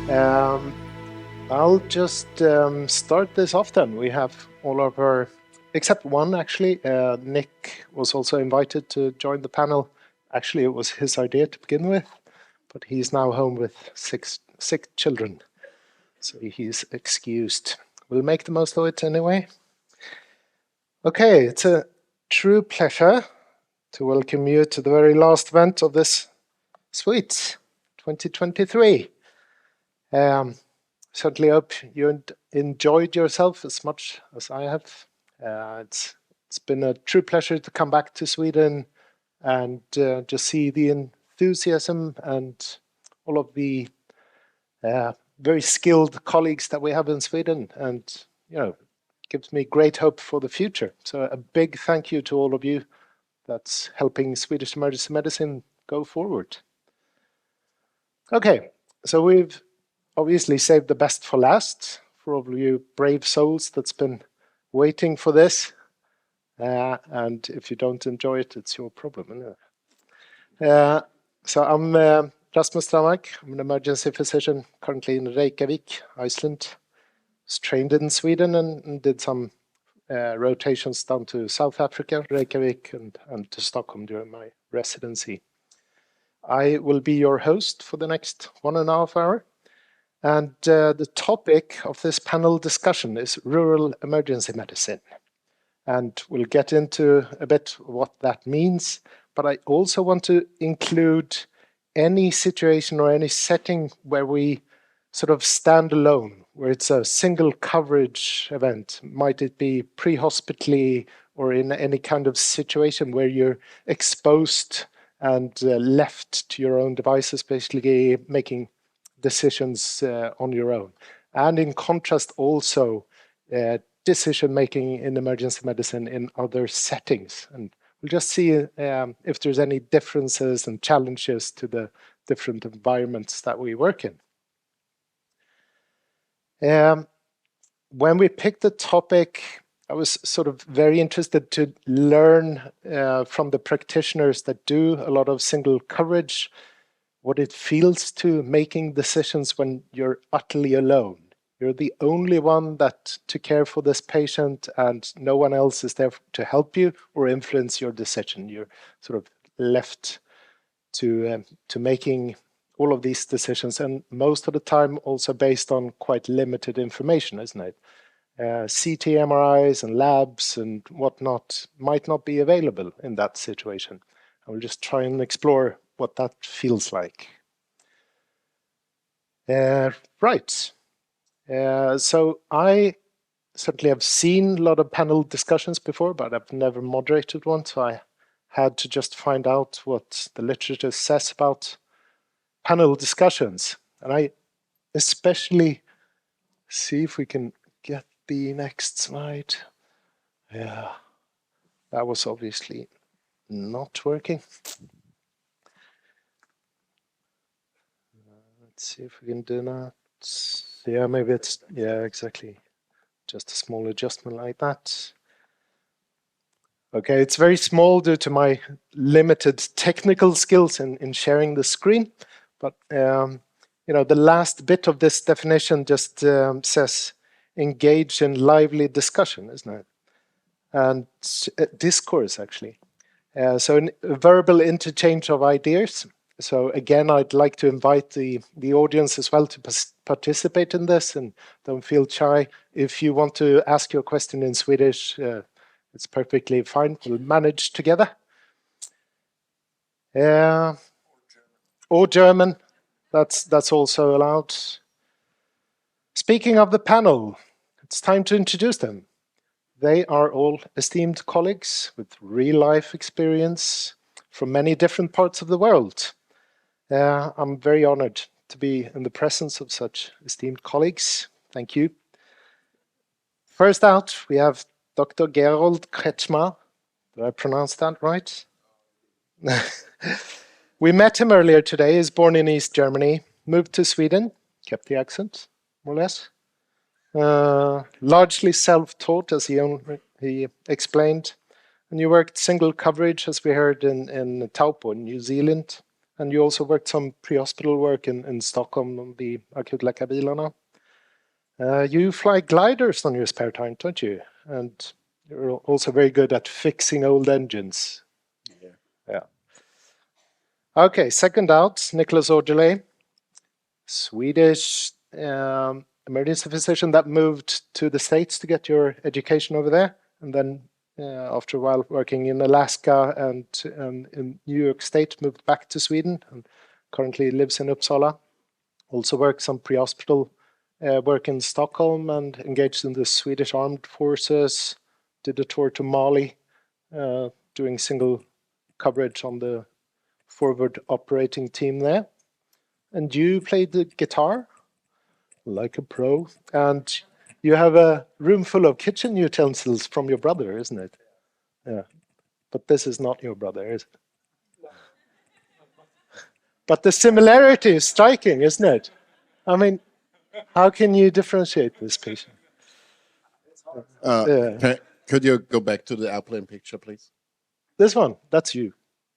Um, I'll just start this off then. We have all of our, except one actually. Nick was also invited to join the panel. Actually, it was his idea to begin with, but he's now home with six sick children, so he's excused. We'll make the most of it anyway. Okay, it's a true pleasure to welcome you to the very last event of this suite, 2023. Certainly hope you enjoyed yourself as much as I have. It's been a true pleasure to come back to Sweden and just see the enthusiasm and all of the very skilled colleagues that we have in Sweden, and gives me great hope for the future. So a big thank you to all of you that's helping Swedish Emergency Medicine go forward. Okay, so we've obviously saved the best for last for all of you brave souls that's been waiting for this. And if you don't enjoy it, it's your problem, isn't it? So I'm Rasmus Stramak. I'm an emergency physician currently in Reykjavik, Iceland. Was trained in Sweden and did some rotations down to South Africa, Reykjavik, and to Stockholm during my residency. I will be your host for the next 1.5 hours. And the topic of this panel discussion is rural emergency medicine. And we'll get into a bit what that means, but I also want to include any situation or any setting where we sort of stand alone, where it's a single coverage event. Might it be pre-hospitally or in any kind of situation where you're exposed and left to your own devices, basically making decisions on your own. And in contrast also, decision making in emergency medicine in other settings. And we'll just see if there's any differences and challenges to the different environments that we work in. When we picked the topic, I was sort of very interested to learn from the practitioners that do a lot of single coverage, what it feels to making decisions when you're utterly alone. You're the only one to care for this patient, and no one else is there to help you or influence your decision. You're sort of left to making all of these decisions, and most of the time also based on quite limited information, isn't it? CT MRIs and labs and whatnot might not be available in that situation. I will just try and explore what that feels like. Right. So I certainly have seen a lot of panel discussions before, but I've never moderated one, so I had to just find out what the literature says about panel discussions. And I especially see if we can get the next slide. Yeah, that was obviously not working. Let's see if we can do that. Yeah, maybe it's, yeah, exactly. Just a small adjustment like that. Okay, it's very small due to my limited technical skills in sharing the screen. But, the last bit of this definition just says engage in lively discussion, isn't it? And discourse, actually. So a verbal interchange of ideas. So again, I'd like to invite the audience as well to participate in this, and don't feel shy. If you want to ask your question in Swedish, it's perfectly fine. We'll manage together. Or German, that's also allowed. Speaking of the panel, it's time to introduce them. They are all esteemed colleagues with real-life experience from many different parts of the world. I'm very honored to be in the presence of such esteemed colleagues. Thank you. First out, we have Dr. Gerold Kretschmer. Did I pronounce that right? We met him earlier today. He's born in East Germany, moved to Sweden, kept the accent, more or less. Largely self-taught, as he explained. And you worked single coverage, as we heard, in Taupo, in New Zealand, and you also worked some pre-hospital work in Stockholm on the akutläkarbilarna. You fly gliders on your spare time, don't you? And you're also very good at fixing old engines. Yeah. Okay, second out, Nicholas Aujalay, Swedish emergency physician that moved to the States to get your education over there, and then after a while working in Alaska and in New York State, moved back to Sweden and currently lives in Uppsala. Also works some pre-hospital work in Stockholm and engaged in the Swedish Armed Forces, did a tour to Mali, doing single coverage on the forward operating team there. And you played the guitar like a pro, and you have a room full of kitchen utensils from your brother, isn't it? Yeah. But this is not your brother, is it? But the similarity is striking, isn't it? I mean, how can you differentiate this patient? Could you go back to the airplane picture, please? This one, that's you.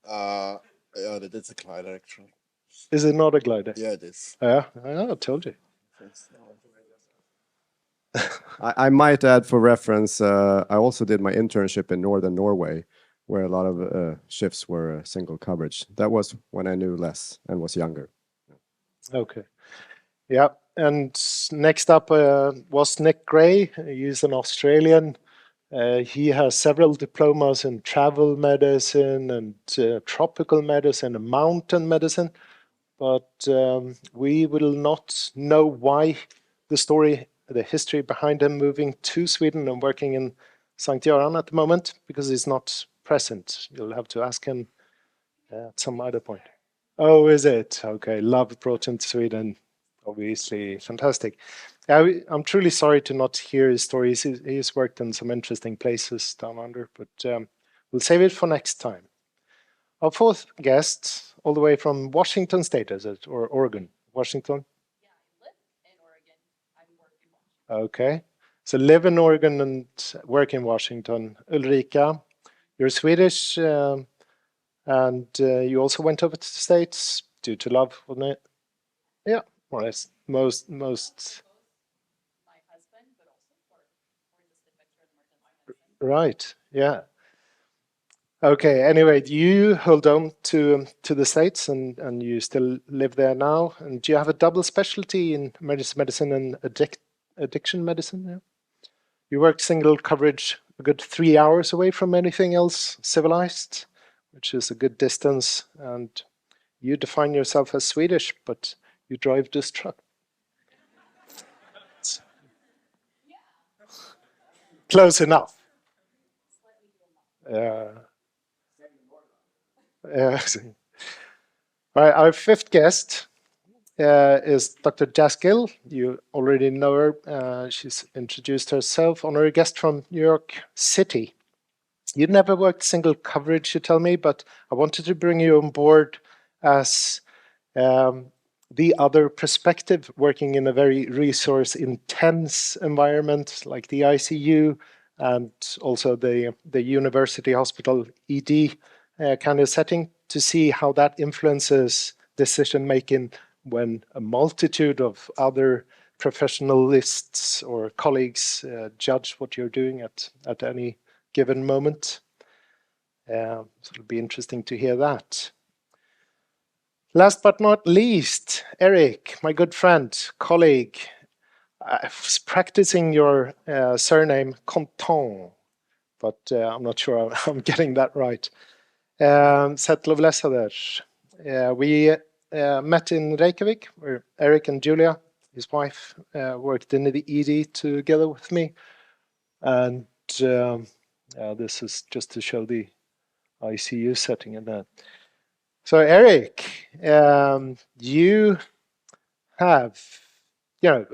Yeah, that's a glider, actually. Is it not a glider? Yeah, it is. Yeah, I told you. I might add for reference, I also did my internship in northern Norway, where a lot of shifts were single coverage. That was when I knew less and was younger. Okay. Yeah, and next up was Nick Gray. He's an Australian. He has several diplomas in travel medicine and tropical medicine and mountain medicine, but we will not know why the history behind him moving to Sweden and working in St. Göran at the moment, because he's not present. You'll have to ask him at some other point. Oh, is it? Okay, love brought him to Sweden. Obviously, fantastic. I'm truly sorry to not hear his stories. He's worked in some interesting places down under, but we'll save it for next time. Our fourth guest, all the way from Washington State, is it? Or Oregon? Washington? Yeah, I live in Oregon. I work in Washington. Okay. So live in Oregon and work in Washington. Ulrika, you're Swedish, and you also went over to the States due to love, wasn't it? Yeah, more or less. Most. My husband, but also for enlisted veteran emergency medicine. Right. Yeah. Okay. Anyway, you hold on to the States, and you still live there now. And do you have a double specialty in emergency medicine and addiction medicine? Yeah. You work single coverage a good 3 hours away from anything else civilized, which is a good distance. And you define yourself as Swedish, but you drive this truck. Close enough. Yeah. All right, our fifth guest is Dr. Jazz Gill. You already know her. She's introduced herself. Honorary guest from New York City. You never worked single coverage, you tell me, but I wanted to bring you on board as the other perspective, working in a very resource-intense environment like the ICU and also the university hospital ED kind of setting, to see how that influences decision-making when a multitude of other professionalists or colleagues judge what you're doing at any given moment. So it'll be interesting to hear that. Last but not least, Eric, my good friend, colleague. I was practicing your surname, Contant, but I'm not sure I'm getting that right. We met in Reykjavik, where Eric and Julia, his wife, worked in the ED together with me. And this is just to show the ICU setting in that. So Eric, you have,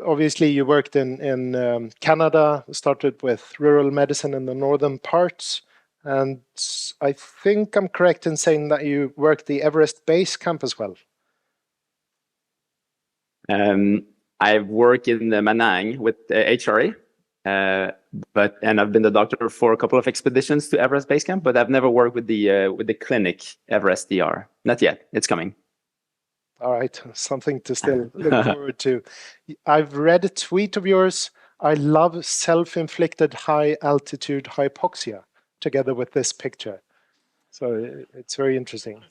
obviously you worked in Canada, started with rural medicine in the northern parts, and I think I'm correct in saying that you worked the Everest Base Camp as well. I work in Manang with HRA, and I've been the doctor for a couple of expeditions to Everest Base Camp, but I've never worked with the clinic Everest DR. Not yet. It's coming. All right, something to still look forward to. I've read a tweet of yours. I love self-inflicted high-altitude hypoxia together with this picture. So it's very interesting.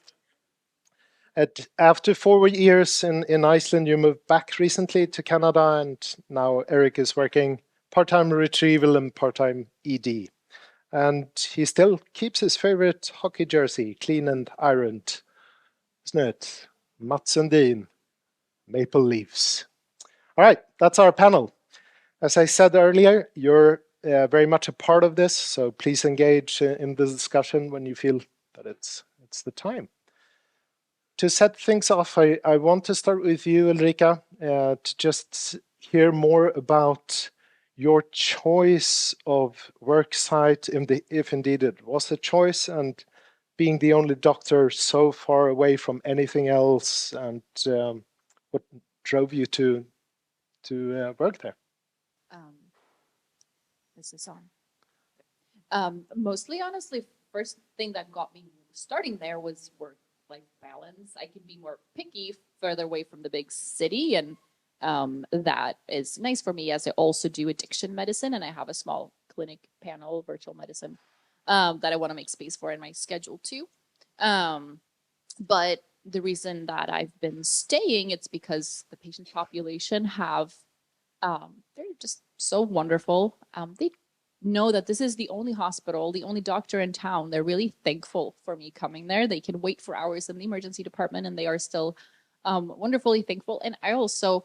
After 4 years in Iceland, you moved back recently to Canada, and now Eric is working part-time retrieval and part-time ED. And he still keeps his favorite hockey jersey clean and ironed, isn't it? Mats Sundin, Maple Leafs. All right, that's our panel. As I said earlier, you're very much a part of this, so please engage in the discussion when you feel that it's the time. To set things off, I want to start with you, Ulrika, to just hear more about your choice of work site, if indeed it was a choice, and being the only doctor so far away from anything else, and what drove you to work there? This is on. Mostly, honestly, first thing that got me starting there was work-life balance. I can be more picky further away from the big city, and that is nice for me, as I also do addiction medicine, and I have a small clinic panel, virtual medicine, that I want to make space for in my schedule too. But the reason that I've been staying, it's because the patient population they're just so wonderful. They know that this is the only hospital, the only doctor in town. They're really thankful for me coming there. They can wait for hours in the emergency department, and they are still wonderfully thankful. And I also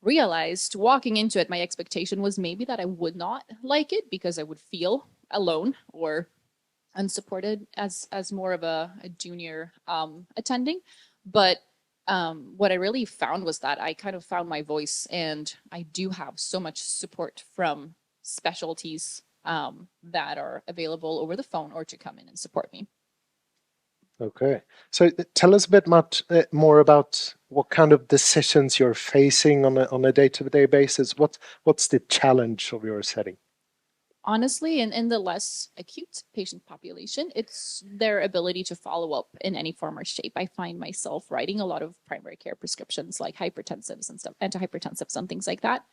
realized walking into it, my expectation was maybe that I would not like it because I would feel alone or unsupported as more of a junior attending. But what I really found was that I kind of found my voice, and I do have so much support from specialties that are available over the phone or to come in and support me. Okay, so tell us a bit more about what kind of decisions you're facing on a day-to-day basis. What's the challenge of your setting? Honestly, in the less acute patient population, it's their ability to follow up in any form or shape. I find myself writing a lot of primary care prescriptions like hypertensives and stuff, antihypertensives and things like that,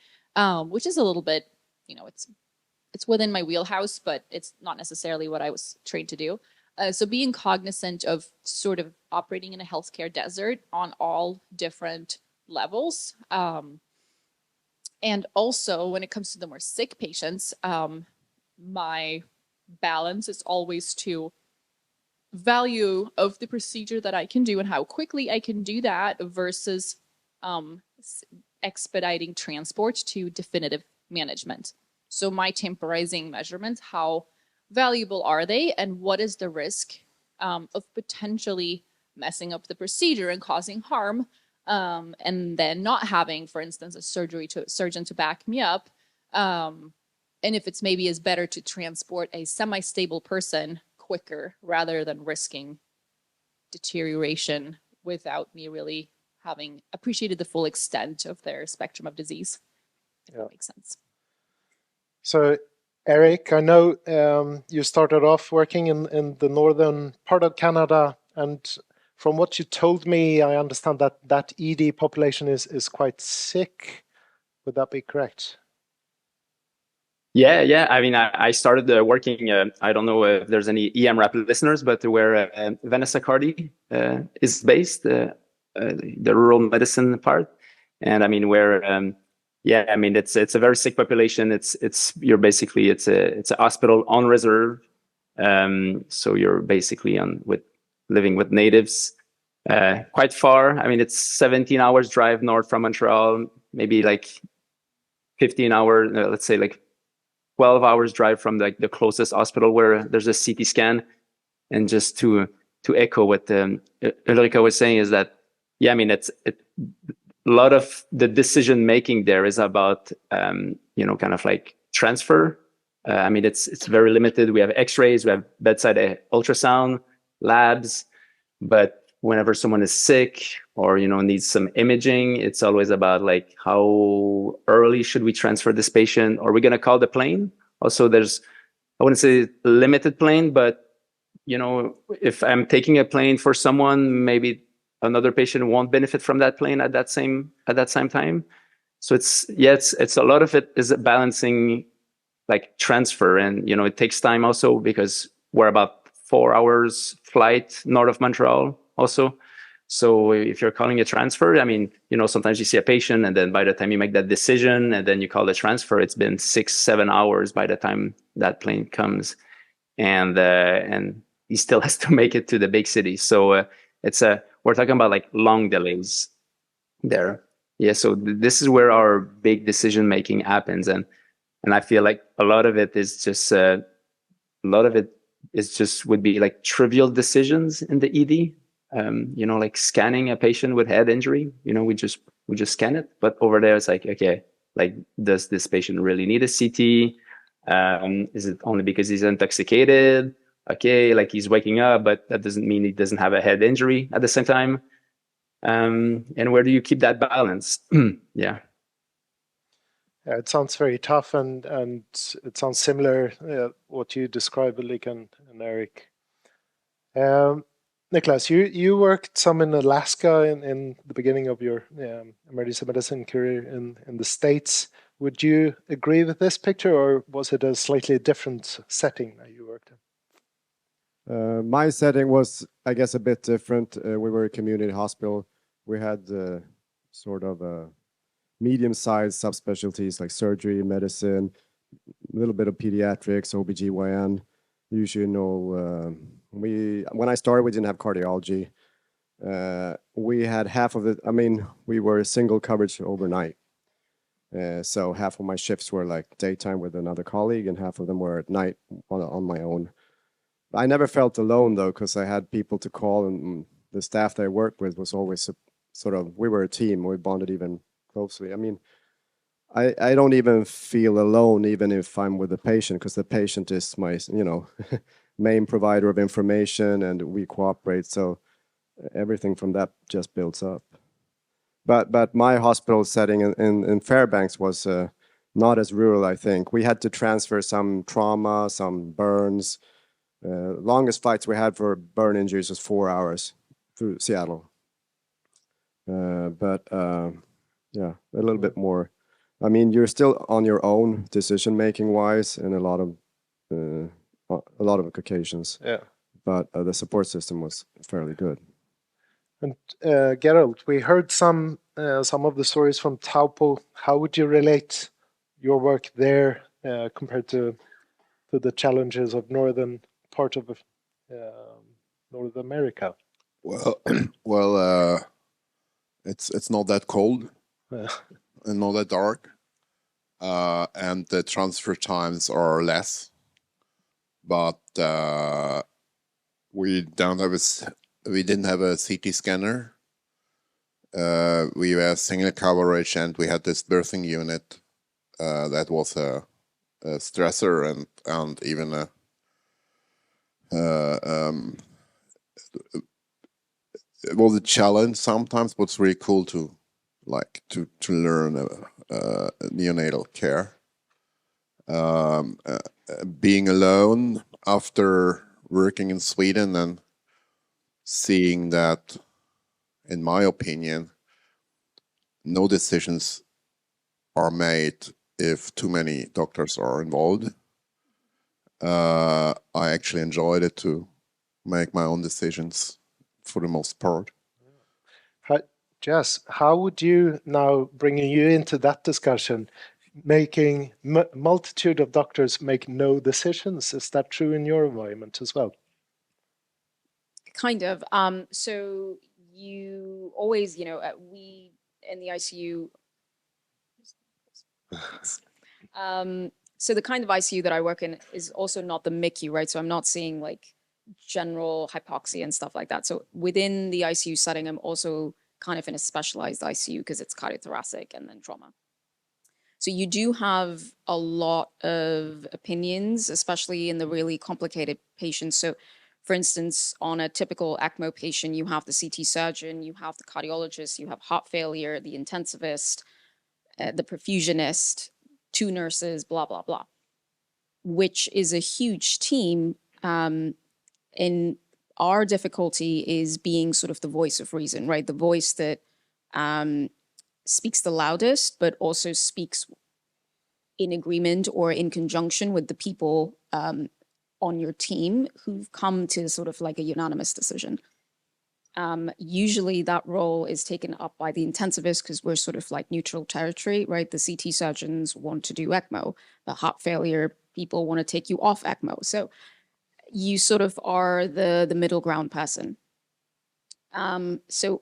which is a little bit, it's within my wheelhouse, but it's not necessarily what I was trained to do. So being cognizant of sort of operating in a healthcare desert on all different levels. And also when it comes to the more sick patients, my balance is always to value of the procedure that I can do and how quickly I can do that versus expediting transport to definitive management. So my temporizing measurements, how valuable are they, and what is the risk of potentially messing up the procedure and causing harm, and then not having, for instance, a surgeon to back me up. And if it's maybe is better to transport a semi-stable person quicker rather than risking deterioration without me really having appreciated the full extent of their spectrum of disease, if that makes sense. So, Eric, I know you started off working in the northern part of Canada, and from what you told me, I understand that ED population is quite sick. Would that be correct? Yeah. I mean, I started working, I don't know if there's any EM Rapid listeners, but where Vanessa Cardy is based, the rural medicine part. And I mean, where, I mean, it's a very sick population. It's a hospital on reserve. So you're basically living with natives, quite far. I mean, it's 17 hours drive north from Montreal, maybe like 15 hours, let's say like 12 hours drive from the closest hospital where there's a CT scan. And just to echo what Ulrika was saying is that, I mean, a lot of the decision making there is about, kind of like transfer. I mean, it's very limited. We have X-rays, we have bedside ultrasound, labs, but whenever someone is sick or, needs some imaging, it's always about like, how early should we transfer this patient? Are we going to call the plane? Also, there's, I wouldn't say limited plane, but, if I'm taking a plane for someone, maybe another patient won't benefit from that plane at that same time. So it's a lot of it is balancing like transfer, and it takes time also because we're about 4 hours flight north of Montreal also. So if you're calling a transfer, I mean, sometimes you see a patient and then by the time you make that decision and then you call the transfer, it's been 6-7 hours by the time that plane comes, and he still has to make it to the big city. So we're talking about like long delays there. Yeah. So this is where our big decision making happens, and I feel like a lot of it is just would be like trivial decisions in the ED. Like scanning a patient with head injury. We just scan it, but over there it's like, okay, like does this patient really need a CT? Is it only because he's intoxicated? Okay, like he's waking up, but that doesn't mean he doesn't have a head injury at the same time. And where do you keep that balance? Yeah. Yeah, it sounds very tough, and it sounds similar what you described, Ulrika and Eric. Niklas, you worked some in Alaska in the beginning of your emergency medicine career in the States. Would you agree with this picture, or was it a slightly different setting that you worked in? My setting was, I guess, a bit different. We were a community hospital. We had sort of medium-sized subspecialties like surgery, medicine, a little bit of pediatrics, OBGYN. Usually, when I started, we didn't have cardiology. We had half of it. I mean, we were single coverage overnight. So half of my shifts were like daytime with another colleague, and half of them were at night on my own. I never felt alone though, because I had people to call, and the staff that I worked with was always we were a team. We bonded even closely. I mean, I don't even feel alone, even if I'm with the patient, because the patient is my, main provider of information, and we cooperate. So everything from that just builds up. But my hospital setting in Fairbanks was not as rural, I think. We had to transfer some trauma, some burns. Longest flights we had for burn injuries was 4 hours through Seattle. Yeah, a little bit more. I mean, you're still on your own decision-making wise in a lot of occasions. Yeah. But the support system was fairly good. And Gerald, we heard some of the stories from Taupo. How would you relate your work there compared to the challenges of northern part of North America? Well, it's not that cold and not that dark, and the transfer times are less. But we didn't have a CT scanner. We were single coverage, and we had this birthing unit that was a stressor and even it was a challenge sometimes, but it's really cool to learn neonatal care. Being alone after working in Sweden and seeing that, in my opinion, no decisions are made if too many doctors are involved. I actually enjoyed it to make my own decisions for the most part. Jess, how would you, now bringing you into that discussion, making multitude of doctors make no decisions? Is that true in your environment as well? Kind of. So you always, we in the ICU. So the kind of ICU that I work in is also not the MICU, right? So I'm not seeing like general hypoxia and stuff like that. So within the ICU setting, I'm also kind of in a specialized ICU because it's cardiothoracic and then trauma. So you do have a lot of opinions, especially in the really complicated patients. So for instance, on a typical ECMO patient, you have the CT surgeon, you have the cardiologist, you have heart failure, the intensivist, the perfusionist, 2 nurses, blah, blah, blah, which is a huge team. In our difficulty is being sort of the voice of reason, right? The voice that speaks the loudest, but also speaks in agreement or in conjunction with the people on your team who've come to sort of like a unanimous decision. Usually that role is taken up by the intensivist because we're sort of like neutral territory, right? The CT surgeons want to do ECMO. The heart failure people want to take you off ECMO. So you sort of are the middle ground person. So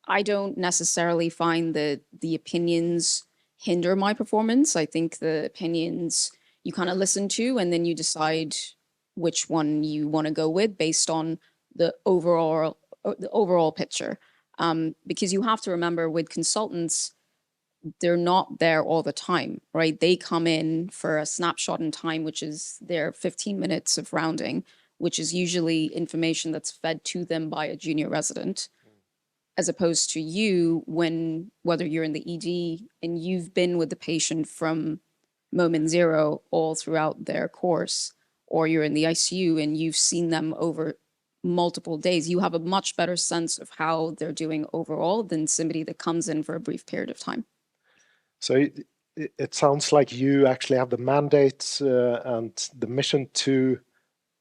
I don't necessarily find that the opinions hinder my performance. I think the opinions you kind of listen to, and then you decide which one you want to go with based on the overall picture. Because you have to remember with consultants, they're not there all the time, right? They come in for a snapshot in time, which is their 15 minutes of rounding, which is usually information that's fed to them by a junior resident, as opposed to you whether you're in the ED and you've been with the patient from moment zero all throughout their course, or you're in the ICU and you've seen them over multiple days, you have a much better sense of how they're doing overall than somebody that comes in for a brief period of time. So it sounds like you actually have the mandate and the mission to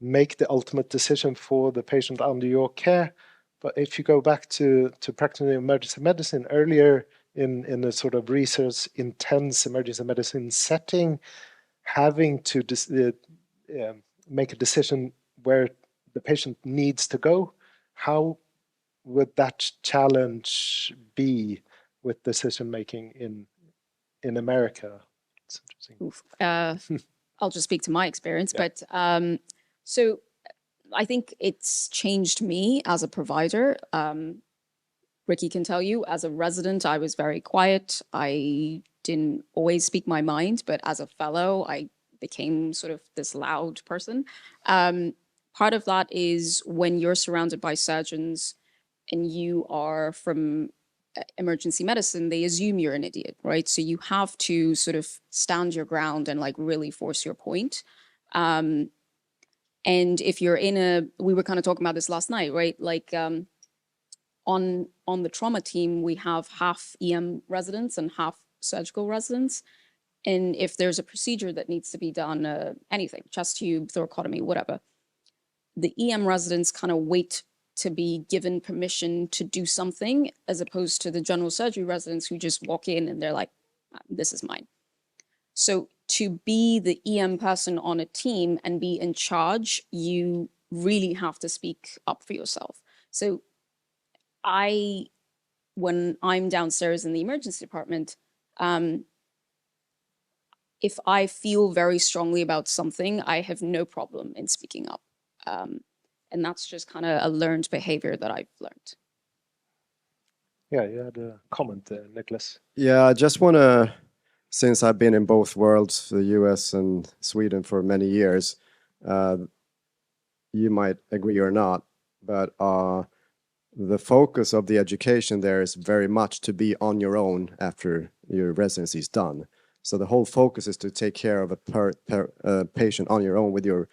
make the ultimate decision for the patient under your care. But if you go back to practicing emergency medicine earlier in a sort of research intense emergency medicine setting, having to make a decision where the patient needs to go, how would that challenge be with decision making in America? It's interesting. I'll just speak to my experience, but so I think it's changed me as a provider. Ricky can tell you, as a resident, I was very quiet. I didn't always speak my mind, but as a fellow, I became sort of this loud person. Part of that is when you're surrounded by surgeons and you are from emergency medicine, they assume you're an idiot, right? So you have to sort of stand your ground and like really force your point. And if you're we were kind of talking about this last night, right? Like on the trauma team, we have half EM residents and half surgical residents. And if there's a procedure that needs to be done, anything, chest tube, thoracotomy, whatever, the EM residents kind of wait to be given permission to do something, as opposed to the general surgery residents who just walk in and they're like, this is mine. So to be the EM person on a team and be in charge, you really have to speak up for yourself. So when I'm downstairs in the emergency department, if I feel very strongly about something, I have no problem in speaking up. And that's just kind of a learned behavior that I've learned. Yeah, you had a comment there, Nicholas. Yeah, I just want to, since I've been in both worlds, the US and Sweden, for many years, you might agree or not, but the focus of the education there is very much to be on your own after your residency is done. So the whole focus is to take care of a patient on your own with your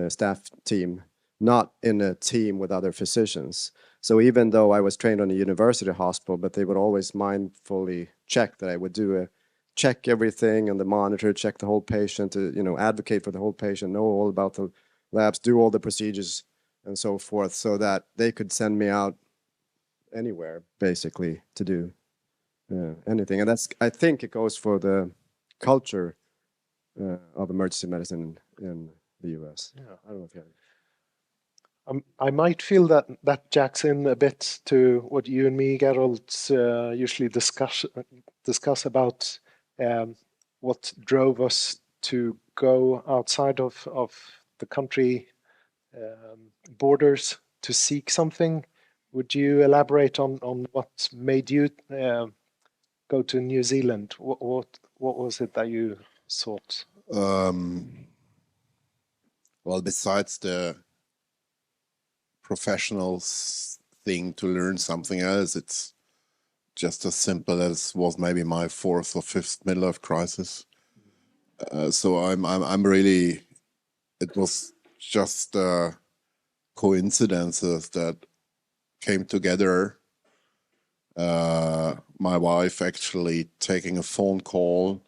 staff team, not in a team with other physicians. So even though I was trained on a university hospital, but they would always mindfully check that I would check everything on the monitor, check the whole patient, advocate for the whole patient, know all about the labs, do all the procedures and so forth, so that they could send me out anywhere basically to do anything. And I think it goes for the culture of emergency medicine in the US. Yeah. I don't know if you have. I might feel that jacks in a bit to what you and me, Gerald, usually discuss about what drove us to go outside of the country borders to seek something. Would you elaborate on what made you go to New Zealand? What was it that you sought? Well, besides the professionals thing to learn something else, it's just as simple as was maybe my fourth or fifth midlife crisis. So I'm really, it was just coincidences that came together. My wife actually taking a phone call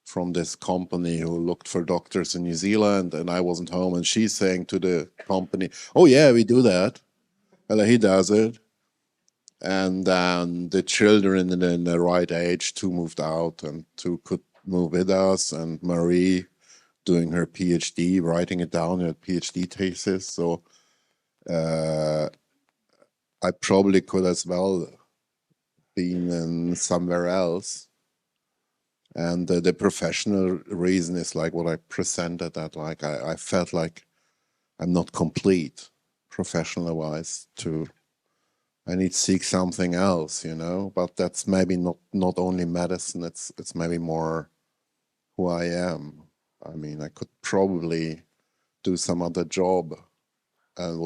from this company who looked for doctors in New Zealand, and I wasn't home, and she's saying to the company, "Oh yeah, we do that." Well, he does it. And then the children in the right age, 2 moved out and 2 could move with us, and Marie doing her PhD, writing it down, her PhD thesis. So I probably could as well been in somewhere else. And the professional reason is like what I presented, that like I felt like I'm not complete professional-wise. I need to seek something else, you know. But that's maybe not only medicine. It's maybe more who I am. I mean, I could probably do some other job and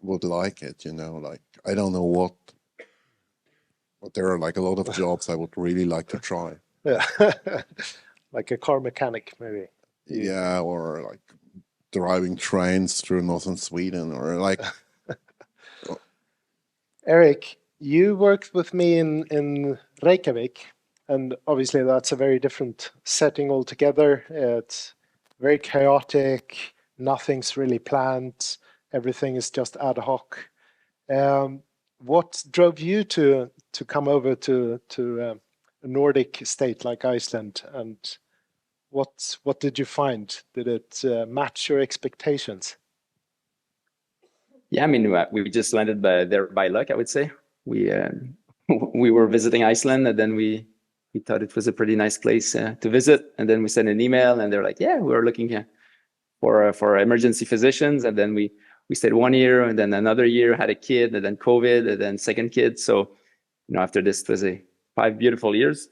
would like it, you know. Like, I don't know what, but there are like a lot of jobs I would really like to try. Yeah. Like a car mechanic, maybe. Yeah, or like driving trains through northern Sweden, or like. Eric, you worked with me in Reykjavik, and obviously that's a very different setting altogether. It's very chaotic, nothing's really planned, everything is just ad hoc. What drove you to come over to a Nordic state like Iceland, and what did you find? Did it match your expectations? Yeah, I mean, we just landed there by luck, I would say. We we were visiting Iceland, and then we thought it was a pretty nice place to visit. And then we sent an email, and they're like, "Yeah, we were looking for emergency physicians." And then we stayed 1 year, and then another year, had a kid, and then COVID, and then second kid. So, after this, it was 5 beautiful years.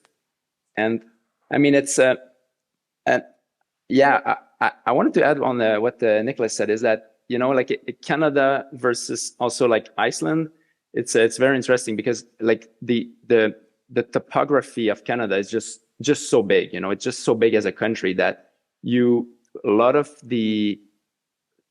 And I mean, it's yeah. I wanted to add on what Nicholas said, is that, like Canada versus also like Iceland, it's very interesting, because like the topography of Canada is just so big. It's just so big as a country that a lot of the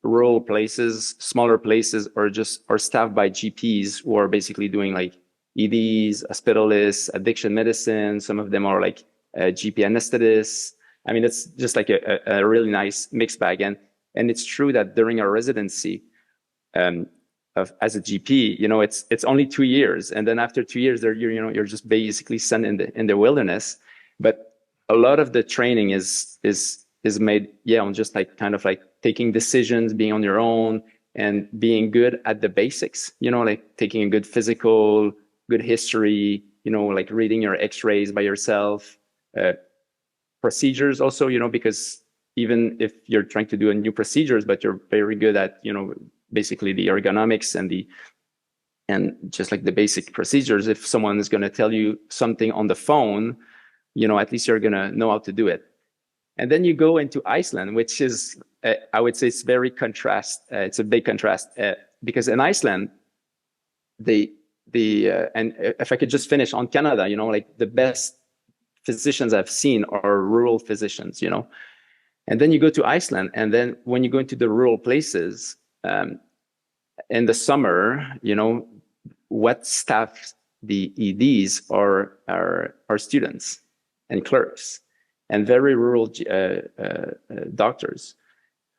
rural places, smaller places, are staffed by GPs who are basically doing like EDs, hospitalists, addiction medicine. Some of them are like GP anesthetists. I mean, it's just like a really nice mixed bag. And it's true that during our residency as a GP, it's only 2 years, and then after 2 years, you're just basically sent in the wilderness. But a lot of the training is made, on just like kind of like taking decisions, being on your own, and being good at the basics. Like taking a good physical, good history. Like reading your X-rays by yourself. Procedures also, because even if you're trying to do a new procedures, but you're very good at, basically the ergonomics and just like the basic procedures, if someone is going to tell you something on the phone, at least you're going to know how to do it. And then you go into Iceland, which is, I would say it's very contrast. It's a big contrast because in Iceland, and if I could just finish on Canada, like the best physicians I've seen are rural physicians, And then you go to Iceland, and then when you go into the rural places, in the summer, what staff the EDs are students and clerks and very rural doctors.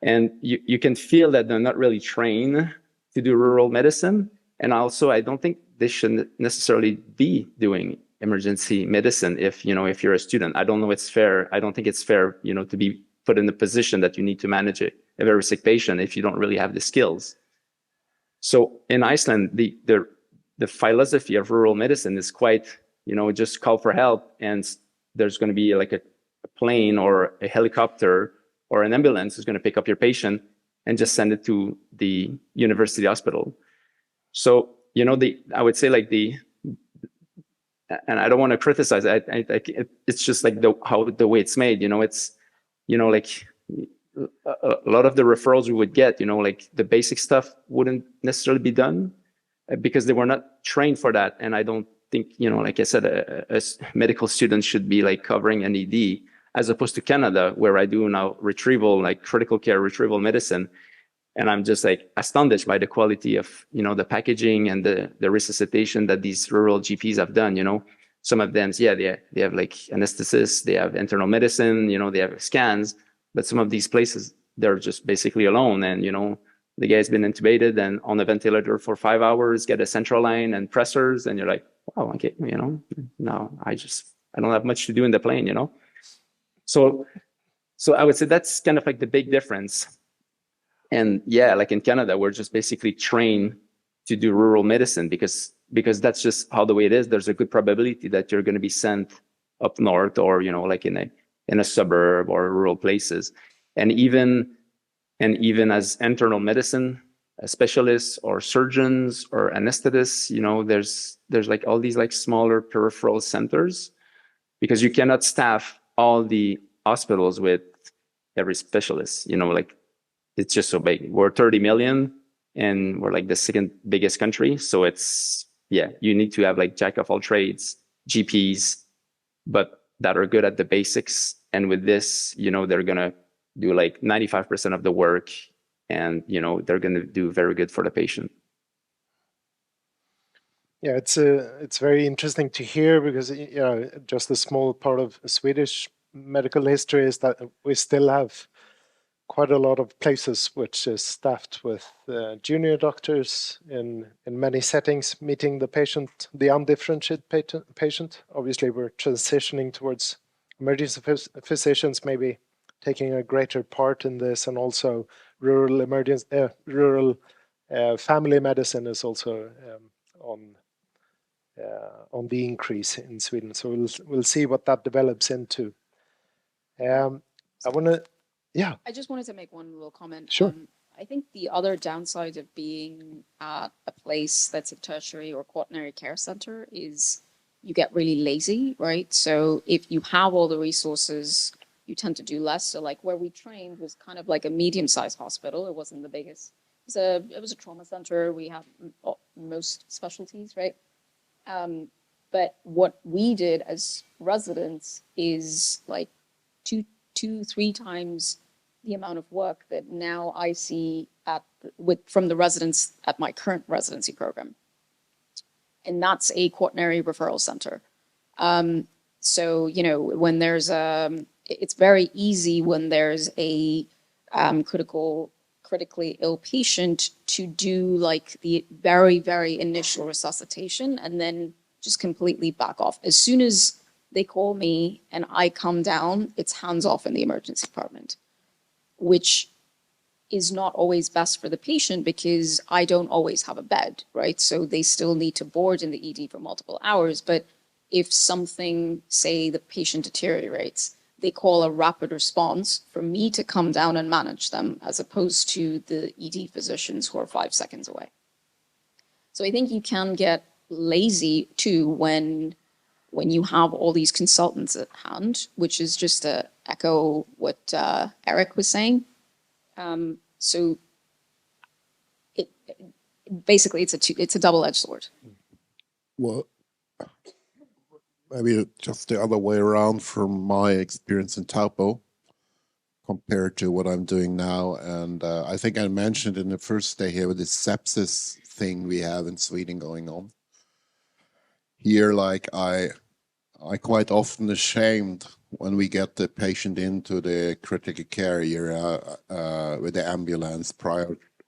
And you can feel that they're not really trained to do rural medicine. And also, I don't think they should necessarily be doing emergency medicine if you're a student. I don't know it's fair. I don't think it's fair, to be put in the position that you need to manage a very sick patient if you don't really have the skills. So in Iceland, the philosophy of rural medicine is quite, just call for help, and there's going to be like a plane or a helicopter or an ambulance is going to pick up your patient and just send it to the university hospital. So, I would say like and I don't want to criticize it. It's just like the way it's made, it's, like a lot of the referrals we would get, like the basic stuff wouldn't necessarily be done because they were not trained for that. And I don't think, like I said, a medical student should be like covering an ED, as opposed to Canada, where I do now retrieval, like critical care retrieval medicine. And I'm just like astonished by the quality of, the packaging and the resuscitation that these rural GPs have done. Some of them, yeah, they have like anesthetists, they have internal medicine, they have scans, but some of these places, they're just basically alone. And, the guy's been intubated and on a ventilator for 5 hours, get a central line and pressors. And you're like, wow, okay, no, I don't have much to do in the plane, So I would say that's kind of like the big difference. And yeah, like in Canada, we're just basically trained to do rural medicine because that's just how the way it is. There's a good probability that you're going to be sent up north or, like in a suburb or rural places. And even as internal medicine specialists or surgeons or anesthetists, there's like all these like smaller peripheral centers because you cannot staff all the hospitals with every specialist, like it's just so big. We're 30 million and we're like the second biggest country. So you need to have like jack of all trades, GPs, but that are good at the basics. And with this, they're going to do like 95% of the work and, they're going to do very good for the patient. Yeah, it's very interesting to hear because, just a small part of Swedish medical history is that we still have quite a lot of places which is staffed with junior doctors in many settings, meeting the patient, the undifferentiated patient. Obviously, we're transitioning towards emergency physicians, maybe taking a greater part in this, and also rural family medicine is also on the increase in Sweden. So we'll see what that develops into. I want to. Yeah. I just wanted to make one little comment. Sure. I think the other downside of being at a place that's a tertiary or quaternary care center is you get really lazy, right? So if you have all the resources, you tend to do less. So like where we trained was kind of like a medium-sized hospital. It wasn't the biggest. It was a trauma center. We have most specialties, right? But what we did as residents is like two, 3 times the amount of work that now I see from the residents at my current residency program. And that's a quaternary referral center. So, when there's it's very easy when there's a critically ill patient to do like the very, very initial resuscitation and then just completely back off. As soon as they call me and I come down, it's hands off in the emergency department, which is not always best for the patient because I don't always have a bed, right? So they still need to board in the ED for multiple hours. But if something, say the patient deteriorates, they call a rapid response for me to come down and manage them as opposed to the ED physicians who are 5 seconds away. So I think you can get lazy too when you have all these consultants at hand, which is just to echo what Eric was saying. So basically it's a double-edged sword. Well, maybe just the other way around from my experience in Taupo compared to what I'm doing now. And I think I mentioned in the first day here with this sepsis thing we have in Sweden going on. Here, like I quite often ashamed when we get the patient into the critical care area with the ambulance,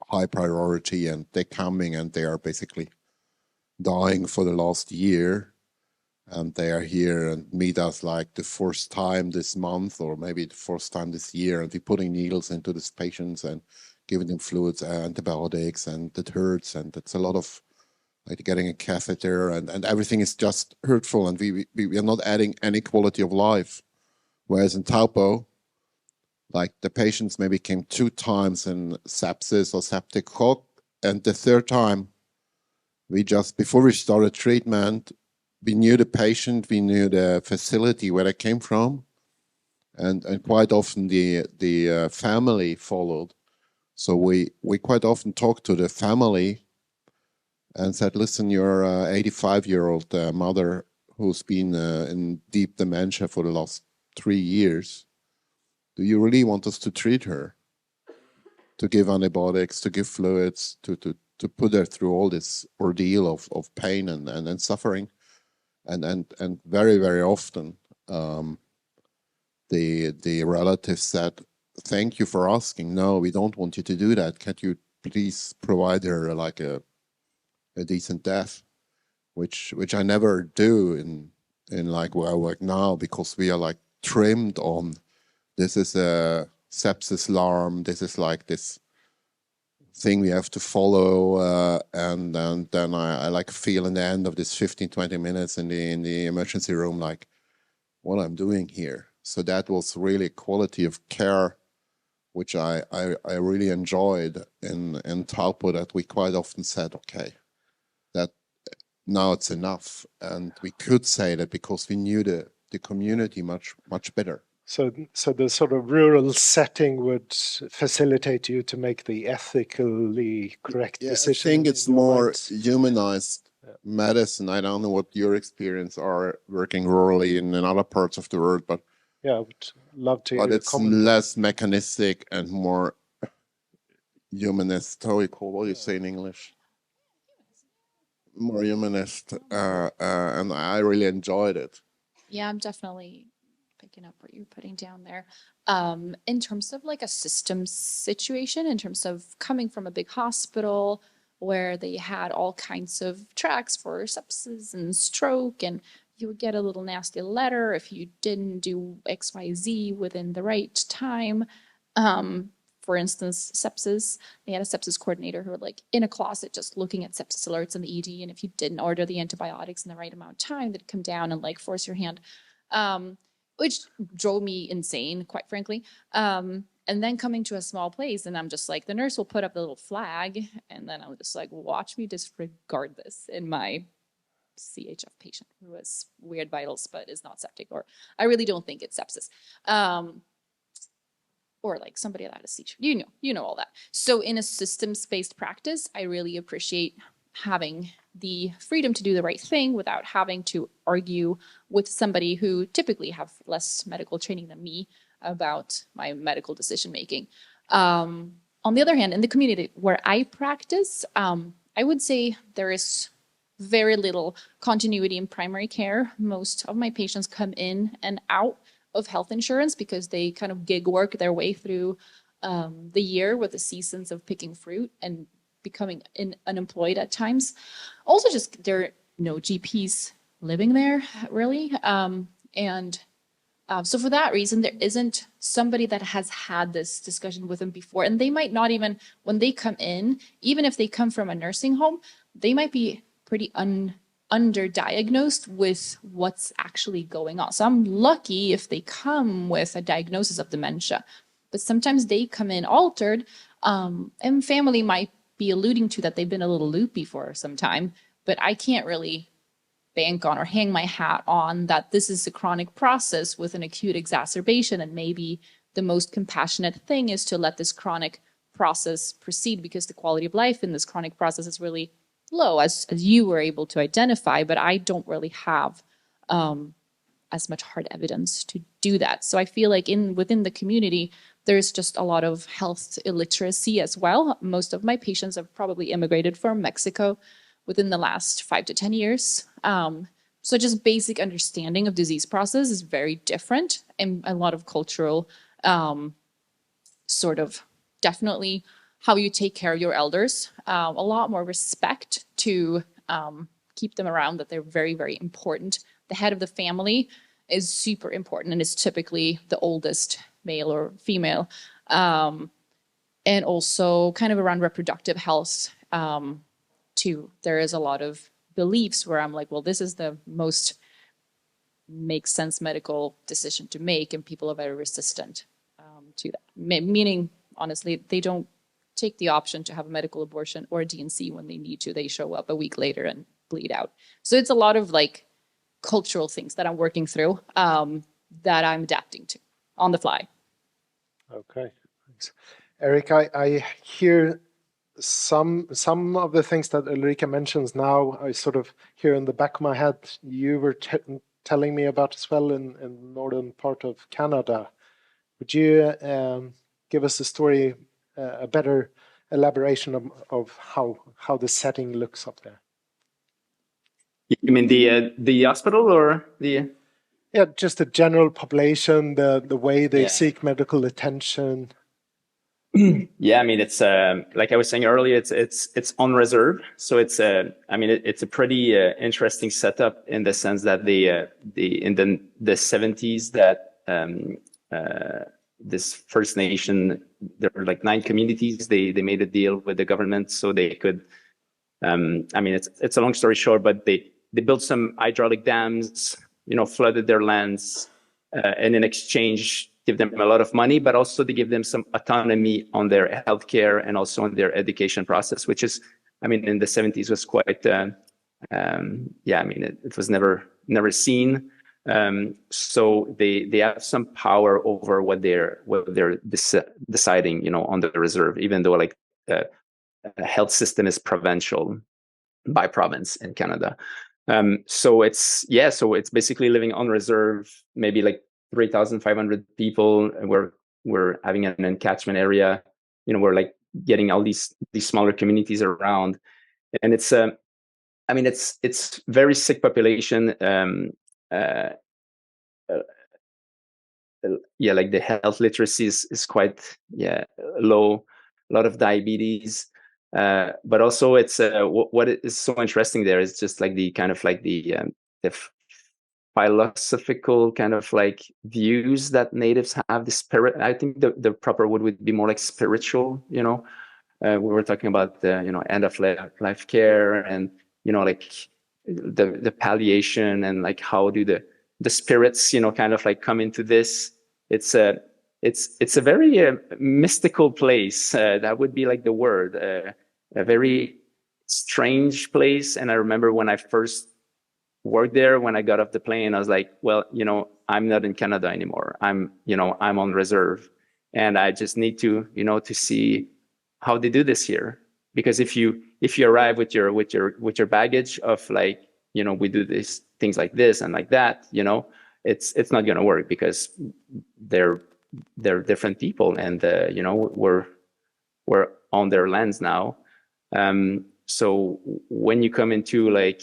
high priority, and they're coming and they are basically dying for the last year. And they are here and meet us like the first time this month or maybe the first time this year. And we're putting needles into these patients and giving them fluids, antibiotics, and it hurts. And it's a lot of like getting a catheter and everything is just hurtful. And we are not adding any quality of life. Whereas in Taupo, like the patients maybe came 2 times in sepsis or septic shock. And the 3rd time, before we started treatment, we knew the patient, we knew the facility where they came from, and quite often the family followed. So we quite often talked to the family and said, listen, you're an 85-year-old mother who's been in deep dementia for the last 3 years. Do you really want us to treat her? to give antibiotics, to give fluids, to put her through all this ordeal of pain and suffering. And very, very often, the relatives said, "Thank you for asking. No, we don't want you to do that. Can't you please provide her like a decent death?" Which I never do in like where I work now, because we are like trimmed on, this is a sepsis alarm, this is like this thing we have to follow, and then I like feel in the end of this 15-20 minutes in the emergency room like what I'm doing here. So that was really quality of care, which I really enjoyed in Taupo, that we quite often said, okay, that now it's enough. And we could say that because we knew the community much better. So the sort of rural setting would facilitate you to make the ethically correct decision. I think it's more humanized medicine. I don't know what your experience are working rurally in other parts of the world, but yeah, I would love to. But it's less mechanistic and more humanist. How do you say in English? More humanist, and I really enjoyed it. Yeah, I'm definitely picking up what you're putting down there. In terms of like a systems situation, in terms of coming from a big hospital where they had all kinds of tracks for sepsis and stroke, and you would get a little nasty letter if you didn't do XYZ within the right time. For instance, sepsis, they had a sepsis coordinator who were like in a closet just looking at sepsis alerts in the ED, and if you didn't order the antibiotics in the right amount of time, they'd come down and like force your hand, which drove me insane, quite frankly. And then coming to a small place, and I'm just like, the nurse will put up the little flag, and then I'm just like, watch me disregard this in my CHF patient who has weird vitals but is not septic, or I really don't think it's sepsis. Or like somebody that had a seizure, you know all that. So in a systems-based practice, I really appreciate having the freedom to do the right thing without having to argue with somebody who typically have less medical training than me about my medical decision making. On the other hand, in the community where I practice, I would say there is very little continuity in primary care. Most of my patients come in and out of health insurance because they kind of gig work their way through the year with the seasons of picking fruit and becoming unemployed at times. Also, just there are no GPs living there, really. So for that reason, there isn't somebody that has had this discussion with them before. And they might not even, when they come in, even if they come from a nursing home, they might be pretty underdiagnosed with what's actually going on. So I'm lucky if they come with a diagnosis of dementia, but sometimes they come in altered, and family might be alluding to that they've been a little loopy for some time, but I can't really bank on or hang my hat on that this is a chronic process with an acute exacerbation, and maybe the most compassionate thing is to let this chronic process proceed, because the quality of life in this chronic process is really low, as you were able to identify, but I don't really have as much hard evidence to do that. So I feel like within the community, there's just a lot of health illiteracy as well. Most of my patients have probably immigrated from Mexico within the last 5 to 10 years. So just basic understanding of disease process is very different, and a lot of cultural sort of definitely how you take care of your elders, a lot more respect to keep them around, that they're very, very important. The head of the family is super important and is typically the oldest male or female. And also kind of around reproductive health too. There is a lot of beliefs where I'm like, well, this is the most makes sense medical decision to make, and people are very resistant to that. Meaning, honestly, they don't take the option to have a medical abortion or a DNC when they need to. They show up a week later and bleed out. So it's a lot of like cultural things that I'm working through that I'm adapting to on the fly. Okay, thanks. Eric, I hear some of the things that Ulrika mentions now, I sort of hear in the back of my head, you were telling me about as well in the northern part of Canada. Would you give us a story a better elaboration of how the setting looks up there. You mean the hospital or the? Yeah, just the general population, the way they Yeah. seek medical attention. Yeah, I mean, it's like I was saying earlier, it's on reserve, so it's I mean, it's a pretty interesting setup in the sense that in the 70s that this First Nation, there were like 9 communities. They made a deal with the government so they could. I mean, it's a long story short, but they built some hydraulic dams, flooded their lands, and in exchange give them a lot of money, but also they give them some autonomy on their healthcare and also on their education process, which is, I mean, in the 70s was quite, yeah, I mean, it was never seen. So they have some power over what they're deciding, on the reserve, even though like health system is provincial by province in Canada. So it's basically living on reserve, maybe like 3,500 people. We're having an encatchment area. We're like getting all these smaller communities around, and it's I mean it's very sick population. Yeah, like the health literacy is quite low, a lot of diabetes. But also it's what is so interesting there is just like the kind of like the philosophical kind of like views that natives have. The spirit, I think the proper word would be more like spiritual. We were talking about the end of life care and like the palliation and like how do the spirits kind of like come into this. It's a very mystical place. That would be like the word. A very strange place. And I remember when I first worked there, when I got off the plane, I was like, well, I'm not in Canada anymore. I'm on reserve, and I just need to to see how they do this here. Because if you arrive with your baggage of like we do these things like this and like that, it's not going to work because they're different people, and we're on their lands now. So when you come into like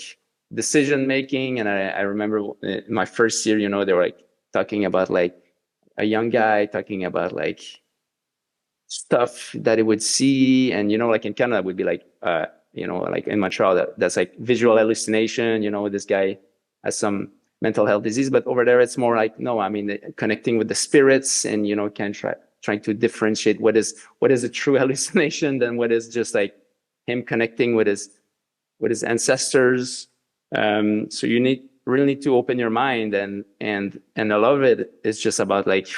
decision making, and I remember in my first year, they were like talking about like a young guy talking about like stuff that it would see, and like in Canada it would be like like in Montreal that's like visual hallucination. This guy has some mental health disease, but over there it's more like no, I mean connecting with the spirits, and trying to differentiate what is a true hallucination than what is just like him connecting with his ancestors. So you really need to open your mind, and a lot of it is just about like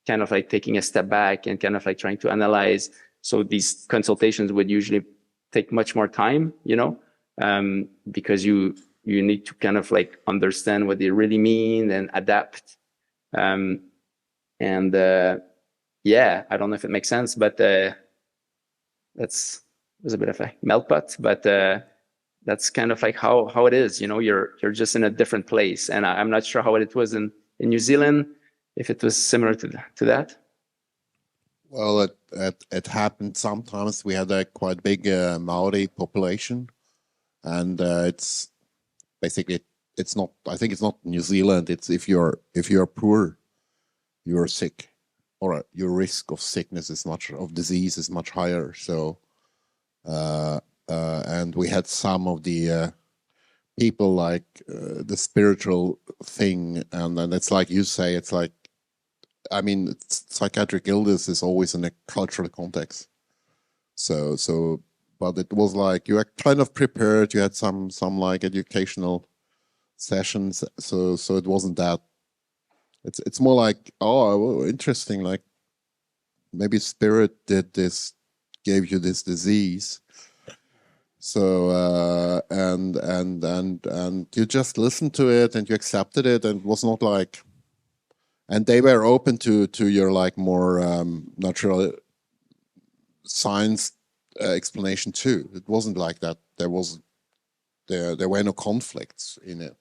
kind of like taking a step back and kind of like trying to analyze. So these consultations would usually take much more time, because you need to kind of like understand what they really mean and adapt. Yeah, I don't know if it makes sense, but was a bit of a melt pot, but that's kind of like how it is. You're just in a different place, and I'm not sure how it was in New Zealand, if it was similar to that. Well, it happened sometimes. We had a quite big Maori population, and it's basically it's not. I think it's not New Zealand. It's if you're poor, you're sick, or your risk of sickness of disease is much higher. So, and we had some of the people like the spiritual thing, and then it's like you say, it's like. I mean, psychiatric illness is always in a cultural context. So, but it was like you were kind of prepared. You had some like educational sessions. So it wasn't that. It's more like, oh, interesting. Like maybe spirit did this, gave you this disease. So and you just listened to it and you accepted it, and it was not like. And they were open to your like more natural science explanation too. It wasn't like that. There were no conflicts in it.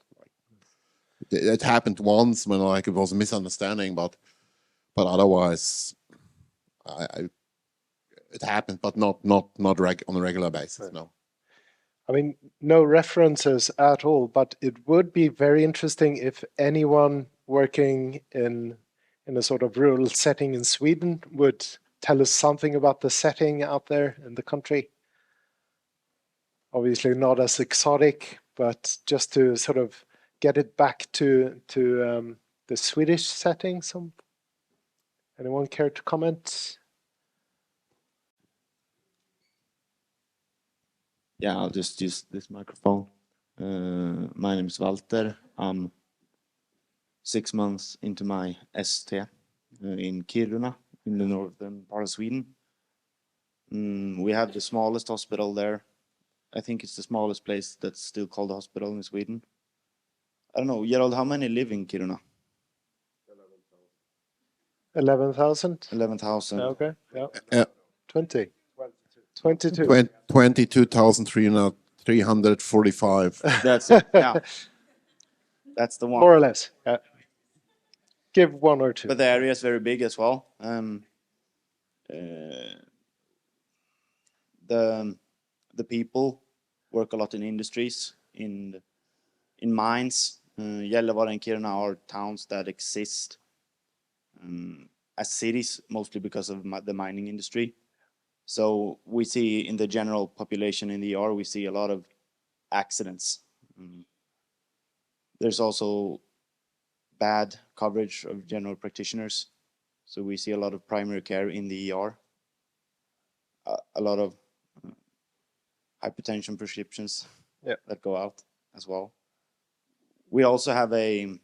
It happened once when like it was a misunderstanding, but otherwise, it happens, but not on a regular basis. No. I mean, no references at all, but it would be very interesting if anyone working in a sort of rural setting in Sweden would tell us something about the setting out there in the country. Obviously not as exotic, but just to sort of get it back to the Swedish setting. Anyone care to comment? Yeah, I'll just use this microphone. My name is Walter. I'm 6 months into my ST in Kiruna, in the northern part of Sweden. We have the smallest hospital there. I think it's the smallest place that's still called a hospital in Sweden. I don't know, Gerald, how many live in Kiruna? 11,000? 11,000. Okay, yeah. 20. 22. 22,345. That's it, yeah. That's the one. More or less, yeah. Give one or two. But the area is very big as well. The people work a lot in industries, in mines. Gällivare and Kiruna are towns that exist as cities, mostly because of the mining industry. So we see in the general population in the ER, we see a lot of accidents. There's also bad coverage of general practitioners. So we see a lot of primary care in the ER. A lot of hypertension prescriptions that go out as well. We also have a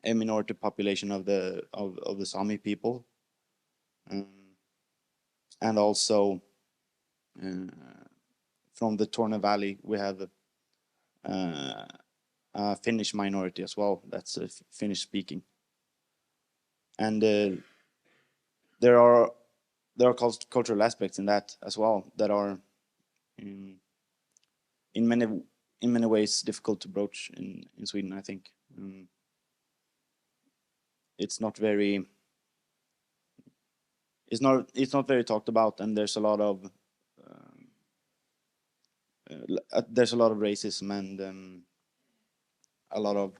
minority population of the Sami people, and also from the Torne Valley we have a Finnish minority as well. That's Finnish speaking, and there are cultural aspects in that as well that are in many ways difficult to broach in Sweden. I think it's not very talked about, and there's a lot of racism and a lot of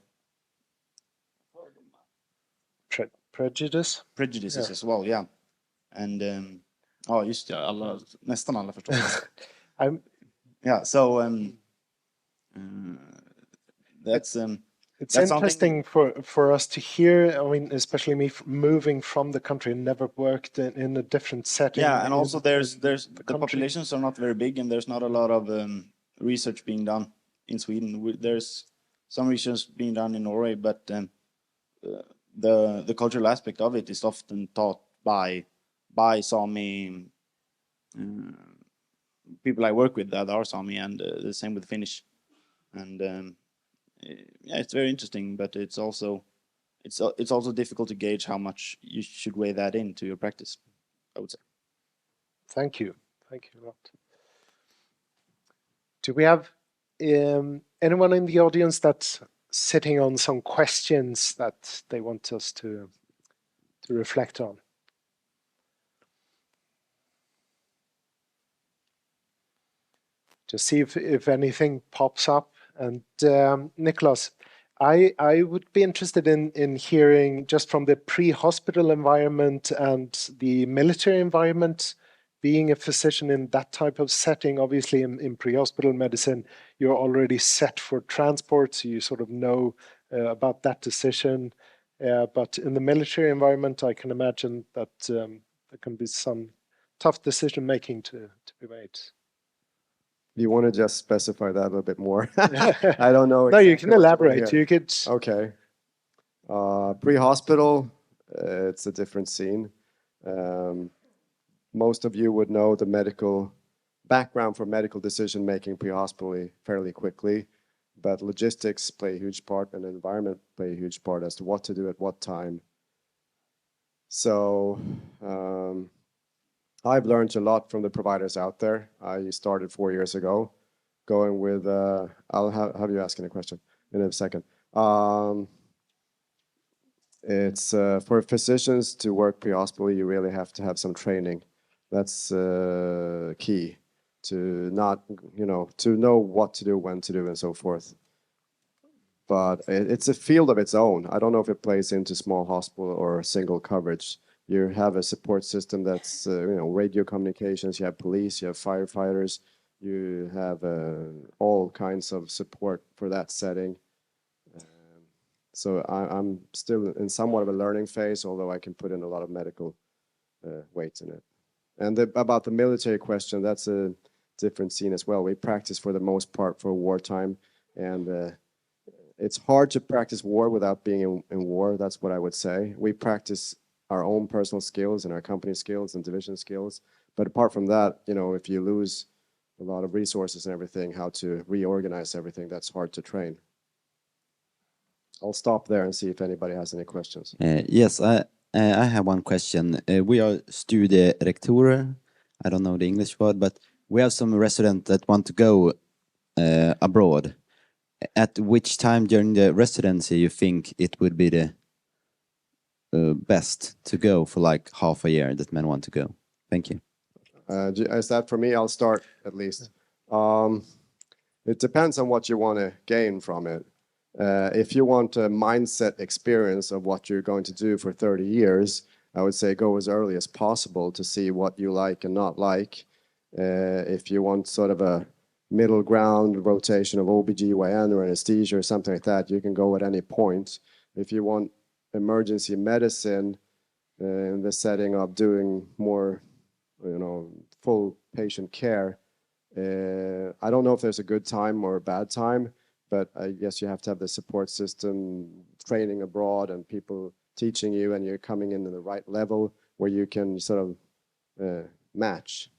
prejudices as well. Yeah, and just ja, nästan alla förstår. Yeah, so that's it's interesting for us to hear. I mean, especially me moving from the country and never worked in a different setting. Yeah, and also there's the populations are not very big, and there's not a lot of research being done in Sweden. There's some research being done in Norway, but the cultural aspect of it is often taught by Sami people I work with that are Sami, and the same with Finnish. And yeah, it's very interesting, but it's also difficult to gauge how much you should weigh that into your practice, I would say. Thank you a lot. Do we have anyone in the audience that's sitting on some questions that they want us to reflect on? To see if anything pops up. And Nicholas, I would be interested in hearing just from the pre-hospital environment and the military environment, being a physician in that type of setting. Obviously in pre-hospital medicine, you're already set for transport, so you sort of know about that decision. But in the military environment, I can imagine that there can be some tough decision making to be made. You want to just specify that a little bit more? I don't know. No, you can elaborate. You could. Okay. Pre-hospital, it's a different scene. Most of you would know the medical background for medical decision making pre-hospital fairly quickly, but logistics play a huge part, and the environment play a huge part as to what to do at what time. So I've learned a lot from the providers out there. I started 4 years ago, going with, I'll have you asking a question in a second. It's for physicians to work pre-hospital, you really have to have some training. That's key to not, to know what to do, when to do, and so forth. But it's a field of its own. I don't know if it plays into small hospital or single coverage. You have a support system that's, radio communications, you have police, you have firefighters, you have all kinds of support for that setting. So I'm still in somewhat of a learning phase, although I can put in a lot of medical weight in it. And about the military question, that's a different scene as well. We practice for the most part for wartime, and it's hard to practice war without being in war. That's what I would say. We practice our own personal skills and our company skills and division skills. But apart from that, if you lose a lot of resources and everything, how to reorganize everything, that's hard to train. I'll stop there and see if anybody has any questions. Yes, I have one question. We are studierektorer. I don't know the English word, but we have some residents that want to go abroad. At which time during the residency you think it would be the best to go for like half a year that men want to go? Thank you. Is that for me? I'll start at least. It depends on what you want to gain from it. If you want a mindset experience of what you're going to do for 30 years, I would say go as early as possible to see what you like and not like. If you want sort of a middle ground rotation of OBGYN or anesthesia or something like that, you can go at any point. If you want emergency medicine in the setting of doing more, full patient care, I don't know if there's a good time or a bad time, but I guess you have to have the support system, training abroad, and people teaching you, and you're coming in at the right level where you can sort of match.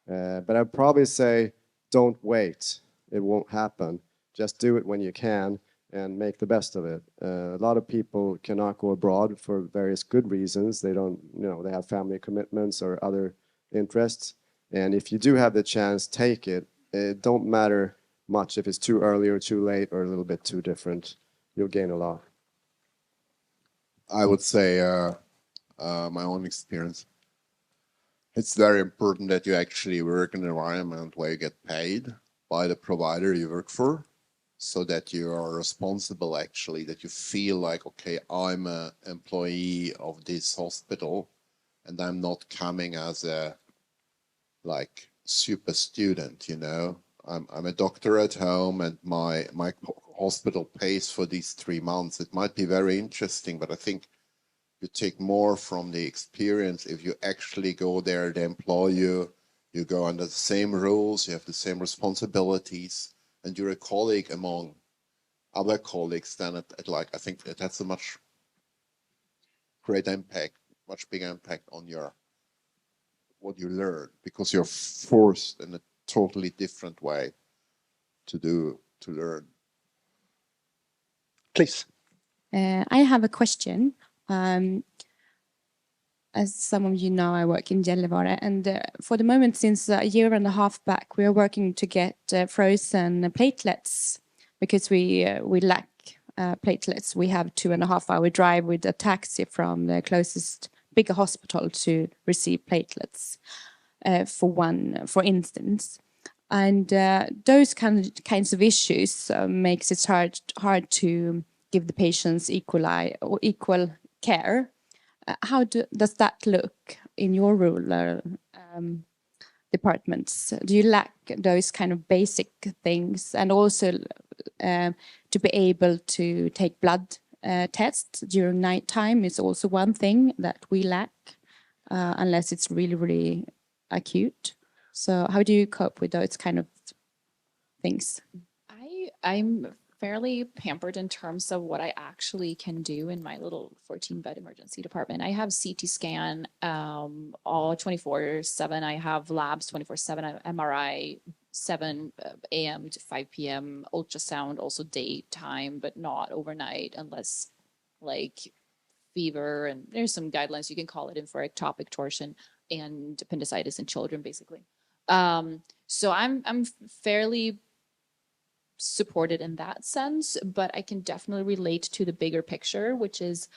But I'd probably say don't wait. It won't happen. Just do it when you can and make the best of it. A lot of people cannot go abroad for various good reasons. They don't, they have family commitments or other interests. And if you do have the chance, take it. It don't matter much if it's too early or too late or a little bit too different. You'll gain a lot. I would say my own experience. It's very important that you actually work in an environment where you get paid by the provider you work for, so that you are responsible actually, that you feel like, okay, I'm an employee of this hospital and I'm not coming as a super student, I'm a doctor at home and my hospital pays for these 3 months. It might be very interesting, but I think you take more from the experience if you actually go there, they employ you, you go under the same rules, you have the same responsibilities, and you're a colleague among other colleagues. Then I think it has a much greater impact, much bigger impact on what you learn, because you're forced in a totally different way to learn. Please. I have a question. As some of you know, I work in Gällivare, and for the moment, since a year and a half back, we are working to get frozen platelets because we lack platelets. We have 2.5-hour drive with a taxi from the closest bigger hospital to receive platelets, for instance. And those kinds of issues makes it hard to give the patients equal care. How does that look in your rural departments? Do you lack those kind of basic things, and also to be able to take blood tests during nighttime is also one thing that we lack, unless it's really, really acute. So how do you cope with those kind of things? I'm fairly pampered in terms of what I actually can do in my little 14-bed emergency department. I have CT scan all 24/7. I have labs 24/7. I have MRI 7 a.m. to 5 p.m. ultrasound also daytime, but not overnight unless like fever, and there's some guidelines you can call it for ectopic torsion and appendicitis in children, basically. So I'm fairly supported in that sense, but I can definitely relate to the bigger picture, which is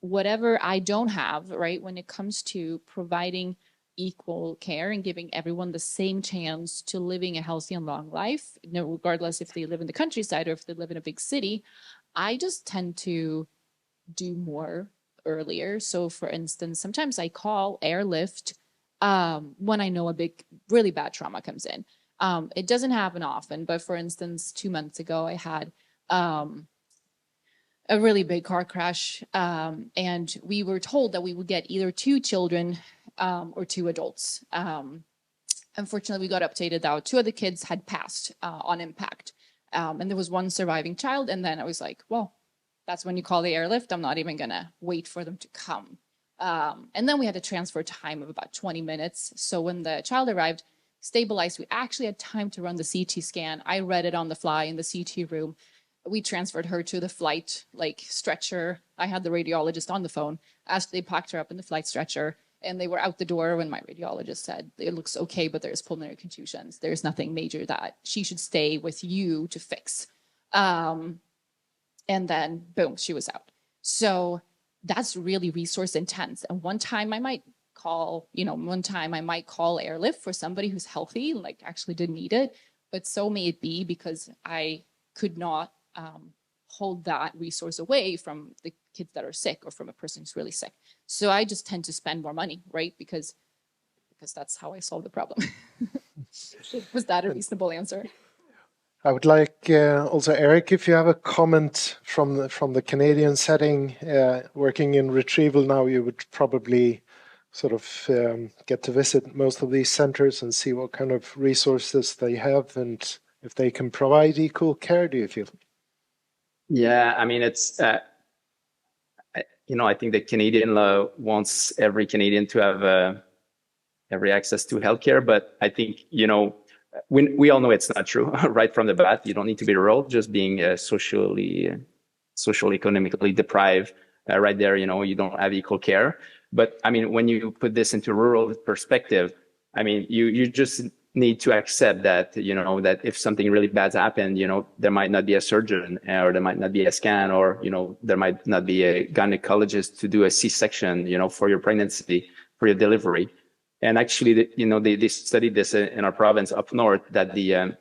whatever I don't have, right, when it comes to providing equal care and giving everyone the same chance to living a healthy and long life, regardless if they live in the countryside or if they live in a big city, I just tend to do more earlier. So for instance, sometimes I call airlift when I know a really bad trauma comes in. It doesn't happen often, but for instance, 2 months ago, I had a really big car crash, and we were told that we would get either 2 children or 2 adults. Unfortunately, we got updated that 2 of the kids had passed on impact, and there was 1 surviving child. And then I was like, well, that's when you call the airlift. I'm not even gonna wait for them to come. And then we had a transfer time of about 20 minutes. So when the child arrived, stabilized, we actually had time to run the CT scan. I read it on the fly in the CT room. We transferred her to the flight stretcher. I had the radiologist on the phone. They packed her up in the flight stretcher, and they were out the door when my radiologist said, it looks okay, but there's pulmonary contusions. There's nothing major that she should stay with you to fix. And then boom, she was out. So that's really resource intense. And one time I might call airlift for somebody who's healthy, actually didn't need it, but so may it be because I could not hold that resource away from the kids that are sick or from a person who's really sick. So I just tend to spend more money, right? Because that's how I solve the problem. Was that a reasonable answer? I would like also, Eric, if you have a comment from the Canadian setting, working in retrieval now, you would probably sort of get to visit most of these centers and see what kind of resources they have and if they can provide equal care, do you feel? Yeah, I mean, it's, I think the Canadian law wants every Canadian to have every access to healthcare, but I think, we all know it's not true right from the bat. You don't need to be rural, just being socially, economically deprived right there, you don't have equal care. But I mean, when you put this into rural perspective, I mean, you just need to accept that, that if something really bad's happened, there might not be a surgeon or there might not be a scan or, there might not be a gynecologist to do a C-section, for your pregnancy, for your delivery. And actually, they studied this in our province up north, that the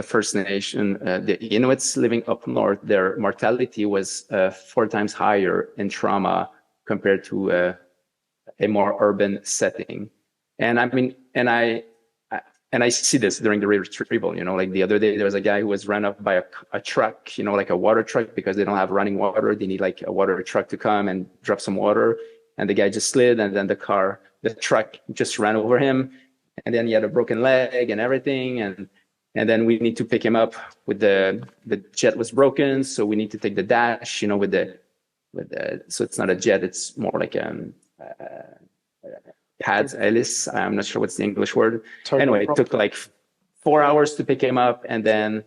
First Nation, the Inuits living up north, their mortality was 4 times higher in trauma compared to a more urban setting. And I mean, and I see this during the retrieval, the other day, there was a guy who was run up by a truck, like a water truck, because they don't have running water. They need a water truck to come and drop some water. And the guy just slid, and then the truck just ran over him. And then he had a broken leg and everything. And then we need to pick him up with the jet was broken. So we need to take the dash, so it's not a jet, it's more like pads, Ellis. I'm not sure what's the English word. Anyway, it took 4 hours to pick him up, and then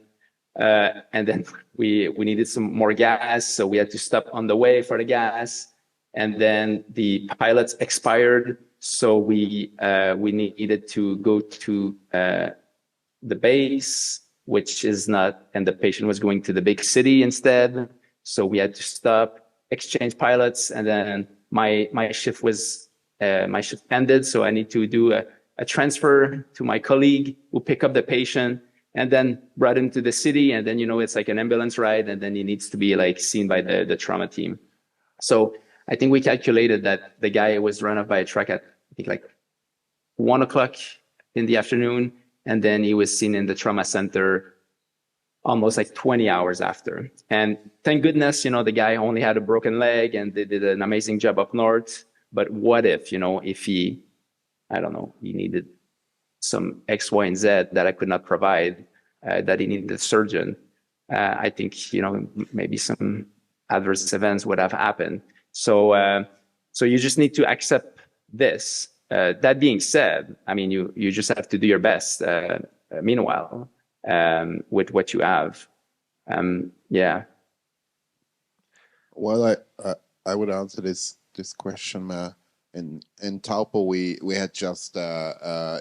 we needed some more gas, so we had to stop on the way for the gas, and then the pilots expired, so we needed to go to the base, which is not, and the patient was going to the big city instead, so we had to stop, exchange pilots, and then my shift ended, so I need to do a transfer to my colleague who pick up the patient and then brought him to the city, and then it's like an ambulance ride, and then he needs to be seen by the trauma team. So I think we calculated that the guy was run off by a truck at I think 1 o'clock in the afternoon, and then he was seen in the trauma center almost 20 hours after. And thank goodness, the guy only had a broken leg, and they did an amazing job up north. But what if, if he, I don't know, he needed some X, Y, and Z that I could not provide, that he needed a surgeon, I think, maybe some adverse events would have happened. So you just need to accept this. That being said, I mean, you just have to do your best, meanwhile, with what you have. Yeah. Well, I would answer this question. In Taupo, we had just red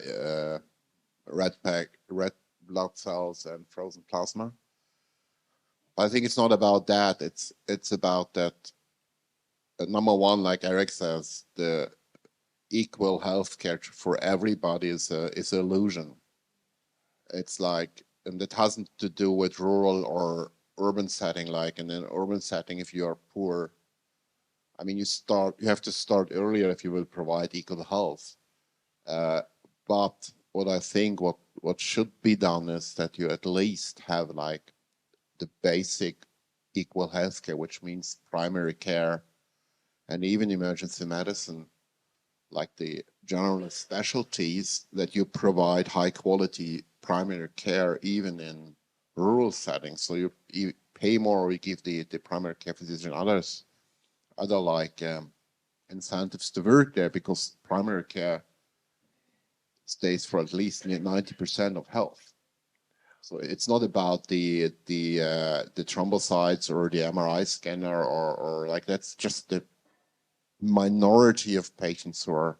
blood cells and frozen plasma. I think it's not about that. It's about that. Number one, like Eric says, equal healthcare for everybody is an illusion. It's like, and it hasn't to do with rural or urban setting. Like in an urban setting, if you are poor, I mean, you have to start earlier if you will provide equal health. But what I think what should be done is that you at least have like the basic equal healthcare, which means primary care and even emergency medicine, like the general specialties, that you provide high quality primary care even in rural settings. So you pay more, or you give the primary care physician other like incentives to work there, because primary care stays for at least 90% of health. So it's not about the thrombocytes or the MRI scanner or like, that's just the minority of patients who are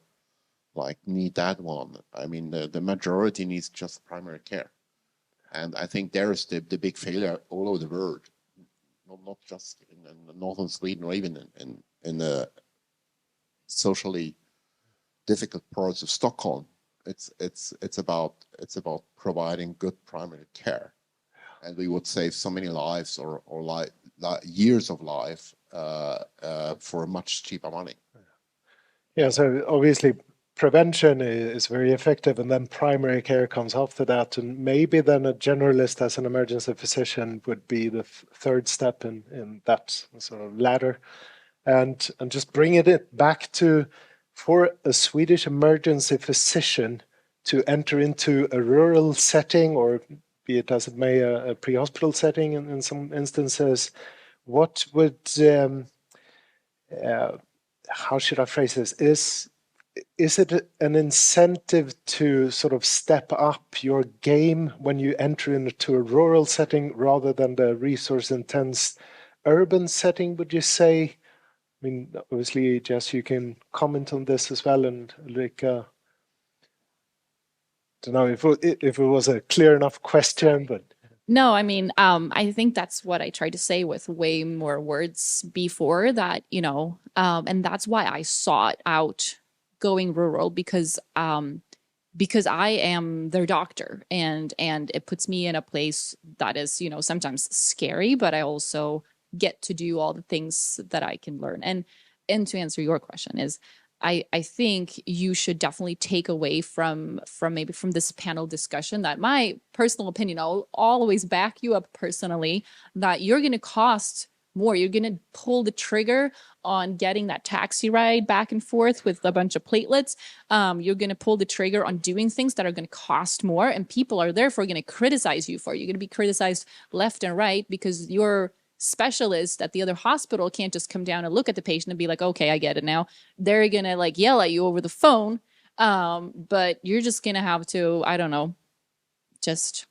like need that one. I mean, the majority needs just primary care. And I think there is the big failure all over the world, not just in northern Sweden or even in the socially difficult parts of Stockholm. It's about providing good primary care, and we would save so many lives or years of life for much cheaper money. Yeah, so obviously prevention is very effective, and then primary care comes after that, and maybe then a generalist as an emergency physician would be the third step in that sort of ladder. And just bring it back to, for a Swedish emergency physician to enter into a rural setting, or be it as it may, a pre-hospital setting in some instances, what would, how should I phrase this? Is it an incentive to sort of step up your game when you enter into a rural setting rather than the resource-intense urban setting, would you say? I mean, obviously, Jess, you can comment on this as well, and Ulrika, don't know if it was a clear enough question, but No, I mean, I think that's what I tried to say with way more words before that, and that's why I sought out going rural, because I am their doctor, and it puts me in a place that is, sometimes scary, but I also get to do all the things that I can learn. And to answer your question is, I think you should definitely take away from this panel discussion that my personal opinion, I'll always back you up personally, that you're going to cost more. You're going to pull the trigger on getting that taxi ride back and forth with a bunch of platelets. You're going to pull the trigger on doing things that are going to cost more, and people are therefore going to criticize you for it. You're going to be criticized left and right because your specialist at the other hospital can't just come down and look at the patient and be like, okay, I get it now. They're going to like yell at you over the phone. But you're just going to have to, I don't know, just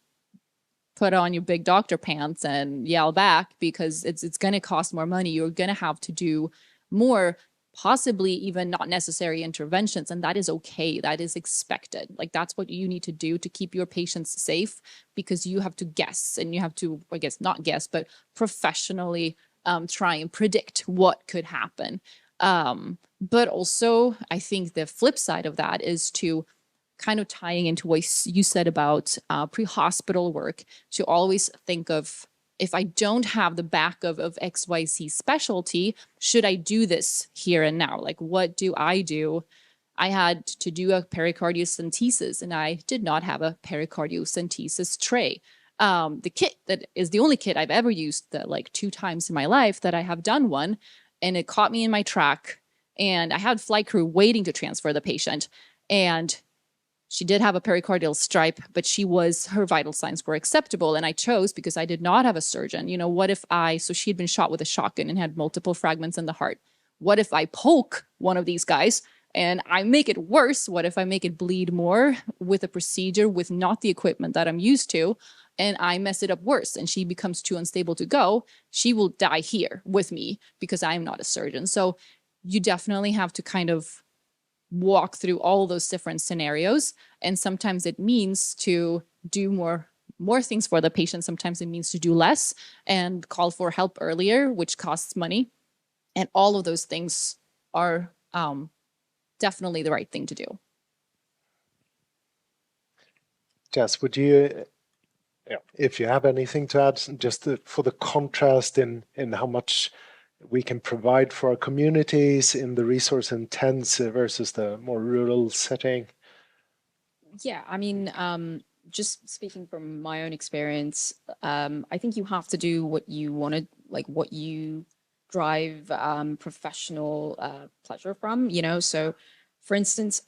put on your big doctor pants and yell back, because it's going to cost more money. You're going to have to do more, possibly even not necessary interventions. And that is okay. That is expected. Like, that's what you need to do to keep your patients safe, because you have to guess, and you have to, I guess, not guess, but professionally try and predict what could happen. But also, I think the flip side of that is to kind of tying into what you said about pre-hospital work, to always think of, if I don't have the back of XYZ specialty, should I do this here and now? Like, what do? I had to do a pericardiocentesis, and I did not have a pericardiocentesis tray. The kit that is the only kit I've ever used, that like 2 times in my life that I have done one, and it caught me in my track, and I had flight crew waiting to transfer the patient, and she did have a pericardial stripe, but her vital signs were acceptable. And I chose, because I did not have a surgeon, what if so she had been shot with a shotgun and had multiple fragments in the heart. What if I poke one of these guys and I make it worse? What if I make it bleed more with a procedure with not the equipment that I'm used to, and I mess it up worse and she becomes too unstable to go? She will die here with me because I'm not a surgeon. So you definitely have to kind of walk through all those different scenarios. And sometimes it means to do more things for the patient. Sometimes it means to do less and call for help earlier, which costs money. And all of those things are definitely the right thing to do. Jess, would you, if you have anything to add, just for the contrast in how much we can provide for our communities in the resource intense versus the more rural setting? Yeah, I mean, just speaking from my own experience, I think you have to do what you want to, like what you drive professional pleasure from, you know? So, for instance,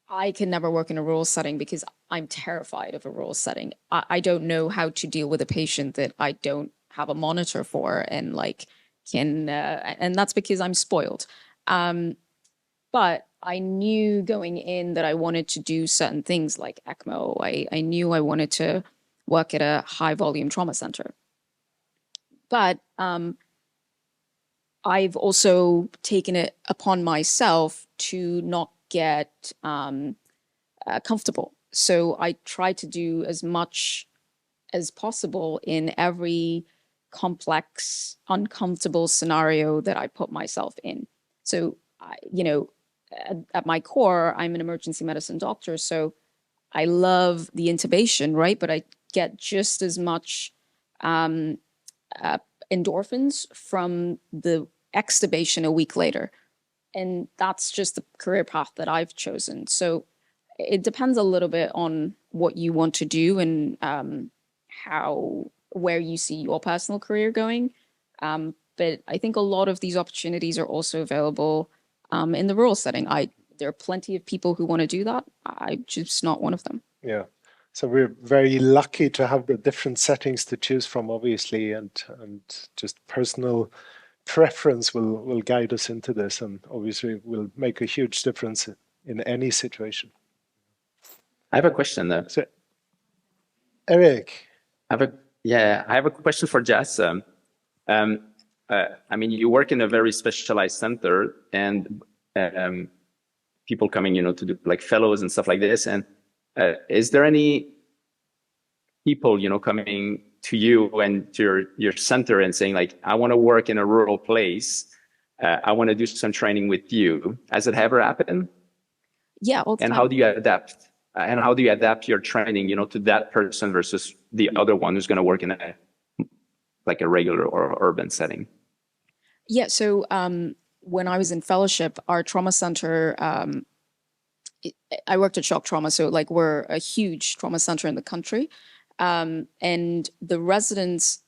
I can never work in a rural setting because I'm terrified of a rural setting. I don't know how to deal with a patient that I don't have a monitor for and like and that's because I'm spoiled. But I knew going in that I wanted to do certain things like ECMO. I knew I wanted to work at a high volume trauma center. But I've also taken it upon myself to not get comfortable. So I try to do as much as possible in every complex, uncomfortable scenario that I put myself in. So, at my core, I'm an emergency medicine doctor. So I love the intubation, right? But I get just as much endorphins from the extubation a week later. And that's just the career path that I've chosen. So it depends a little bit on what you want to do and where you see your personal career going. But I think a lot of these opportunities are also available in the rural setting. There are plenty of people who want to do that. I'm just not one of them. Yeah. So we're very lucky to have the different settings to choose from, obviously, and just personal preference will guide us into this, and obviously will make a huge difference in any situation. I have a question there. So, Eric. I have a question for Jess. I mean, you work in a very specialized center, and people coming, to do like fellows and stuff like this. And is there any people, coming to you and to your center and saying like, I want to work in a rural place. I want to do some training with you. Has it ever happened? Yeah. And how do you adapt? And how do you adapt your training, to that person versus the other one who's going to work in a regular or urban setting? Yeah. So when I was in fellowship, our trauma center, I worked at shock trauma. So like we're a huge trauma center in the country. And the residents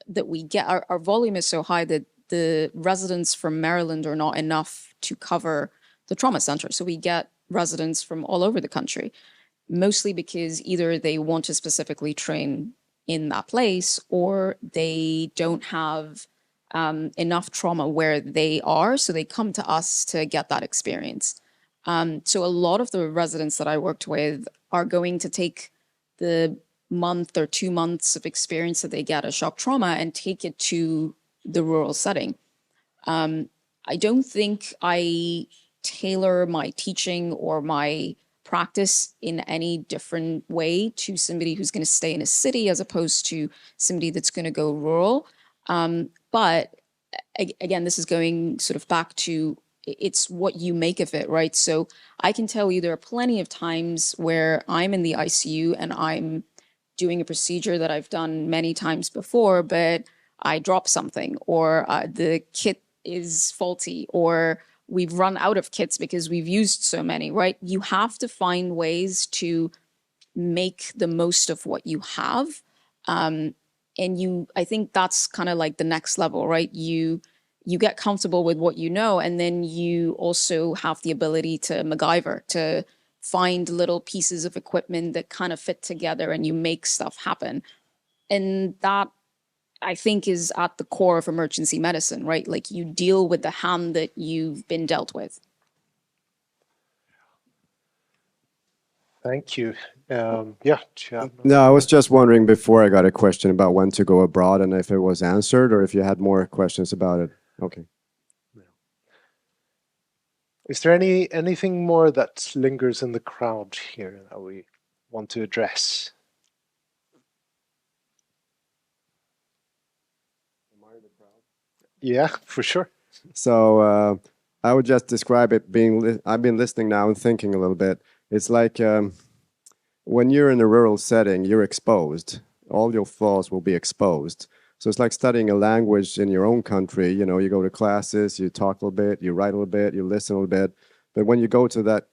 that we get, our volume is so high that the residents from Maryland are not enough to cover the trauma center. So we get residents from all over the country, mostly because either they want to specifically train in that place or they don't have enough trauma where they are. So they come to us to get that experience. So a lot of the residents that I worked with are going to take the month or 2 months of experience that they get at shock trauma and take it to the rural setting. I don't think I tailor my teaching or my practice in any different way to somebody who's going to stay in a city as opposed to somebody that's going to go rural. But again, this is going sort of back to it's what you make of it, right? So I can tell you there are plenty of times where I'm in the ICU and I'm doing a procedure that I've done many times before, but I drop something or the kit is faulty or we've run out of kits because we've used so many, right? You have to find ways to make the most of what you have. And I think that's kind of like the next level, right? You get comfortable with what you know, and then you also have the ability to MacGyver, to find little pieces of equipment that kind of fit together and you make stuff happen. And that, I think, is at the core of emergency medicine, right? Like you deal with the hand that you've been dealt with. Thank you. No, I was just wondering before I got a question about when to go abroad and if it was answered or if you had more questions about it. Okay. Is there anything more that lingers in the crowd here that we want to address? Yeah, for sure. So I would just describe it being, I've been listening now and thinking a little bit. It's like when you're in a rural setting, you're exposed. All your flaws will be exposed. So it's like studying a language in your own country. You know, you go to classes, you talk a little bit, you write a little bit, you listen a little bit. But when you go to that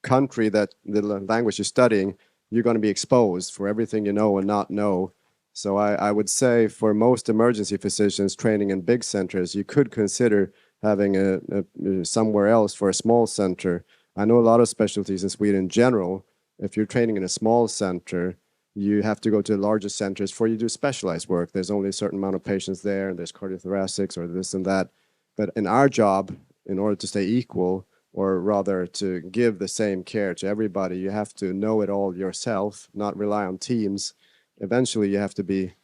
country, that the language you're studying, you're going to be exposed for everything you know and not know. So I would say for most emergency physicians training in big centers, you could consider having a somewhere else for a small center. I know a lot of specialties in Sweden in general. If you're training in a small center, you have to go to larger centers for you to do specialized work. There's only a certain amount of patients there, and there's cardiothoracics or this and that. But in our job, in order to stay equal, or rather to give the same care to everybody, you have to know it all yourself, not rely on teams. Eventually, you have to be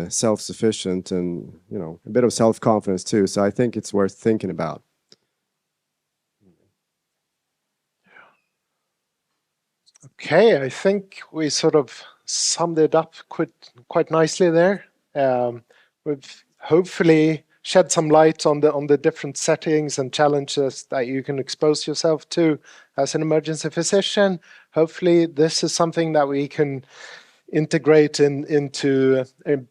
self-sufficient and, you know, a bit of self-confidence too. So I think it's worth thinking about. Okay, I think we sort of summed it up quite nicely there. We've hopefully shed some light on the different settings and challenges that you can expose yourself to as an emergency physician. Hopefully, this is something that we can integrate into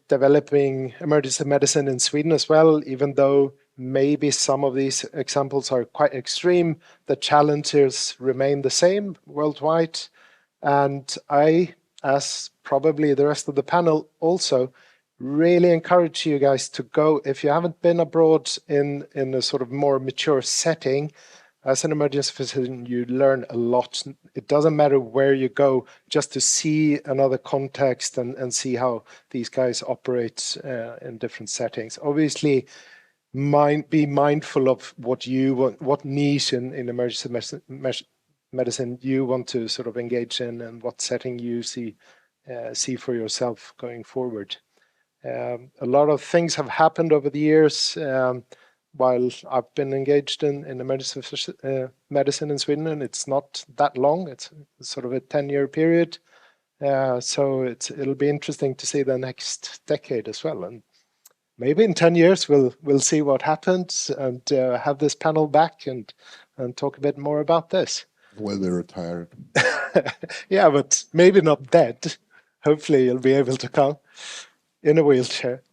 developing emergency medicine in Sweden as well, even though maybe some of these examples are quite extreme. The challenges remain the same worldwide. And I, as probably the rest of the panel also, really encourage you guys to go, if you haven't been abroad in a sort of more mature setting, as an emergency physician, you learn a lot. It doesn't matter where you go, just to see another context and see how these guys operate in different settings. Obviously, be mindful of what you want, what niche in emergency medicine you want to sort of engage in, and what setting you see for yourself going forward. A lot of things have happened over the years. While I've been engaged in emergency medicine in Sweden, and it's not that long, it's sort of a 10-year period. So it'll be interesting to see the next decade as well. And maybe in 10 years, we'll see what happens and have this panel back and talk a bit more about this. Well, they're retired. Yeah, but maybe not dead. Hopefully you'll be able to come in a wheelchair.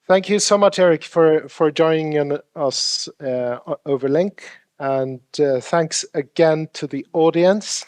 Thank you so much, Eric, for joining us over link. And thanks again to the audience.